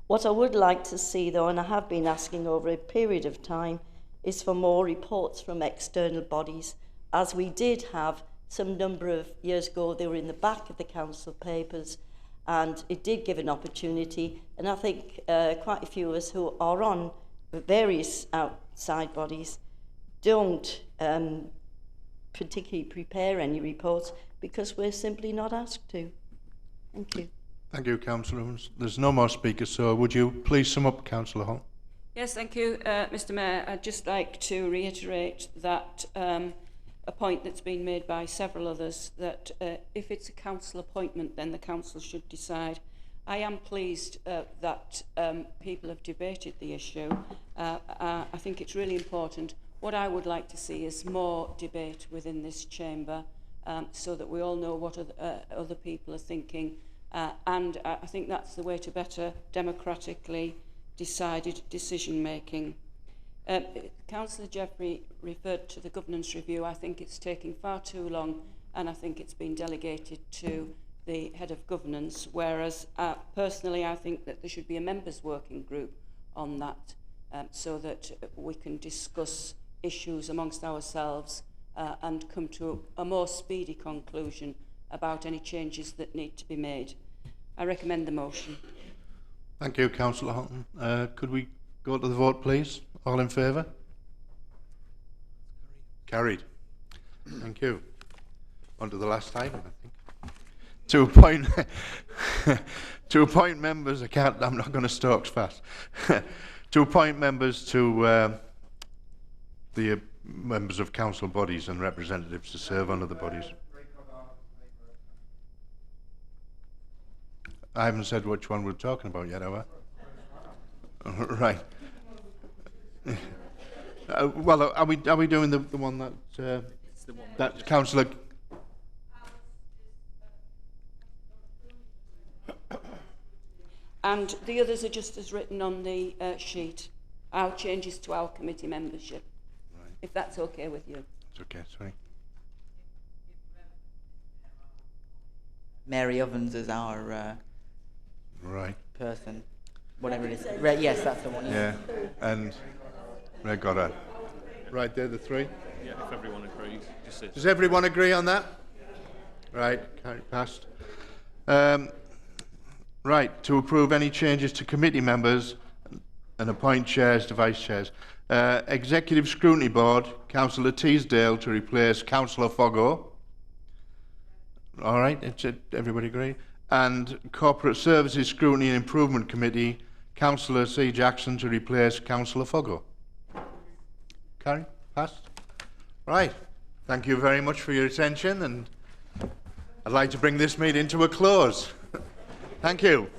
What I would like to see, though, and I have been asking over a period of time, is for more reports from external bodies, as we did have some number of years ago. They were in the back of the council papers, and it did give an opportunity. And I think quite a few of us who are on various outside bodies don't particularly prepare any reports because we're simply not asked to. Thank you. Thank you, Councillor Evans. There's no more speakers, so would you please sum up, Councillor Hull? Yes, thank you, Mr. Mayor. I'd just like to reiterate that a point that's been made by several others, that if it's a council appointment, then the council should decide. I am pleased that people have debated the issue. I think it's really important. What I would like to see is more debate within this chamber so that we all know what other people are thinking. And I think that's the way to better democratically decided decision making. Councillor Jeffrey referred to the governance review. I think it's taking far too long, and I think it's been delegated to the head of governance, whereas personally I think that there should be a members working group on that, so that we can discuss issues amongst ourselves and come to a more speedy conclusion about any changes that need to be made. I recommend the motion. Thank you, Councillor Houghton. Could we go to the vote, please? All in favour? Carried. Thank you. On to the last item, I think. To appoint members, I'm not going to talk fast. To appoint members to the members of council bodies and representatives to serve under the bodies. I haven't said which one we're talking about yet, have I? Right. Well, are we doing the one that that Councillor? And the others are just as written on the sheet. Our changes to our committee membership. Right. If that's okay with you. It's okay, sorry. Mary Ovens is our right person, whatever it is. Yes, that's the one. Yeah, and Redcar. Right, they're the three. Yeah, if everyone agrees. Does everyone agree on that? Right, passed. Right, to approve any changes to committee members and appoint chairs to vice chairs. Executive Scrutiny Board, Councillor Teasdale to replace Councillor Foggo. All right, everybody agree? And Corporate Services Scrutiny and Improvement Committee, Councillor C. Jackson to replace Councillor Foggo. Carrie, passed? Right, thank you very much for your attention, and I'd like to bring this meeting to a close. Thank you.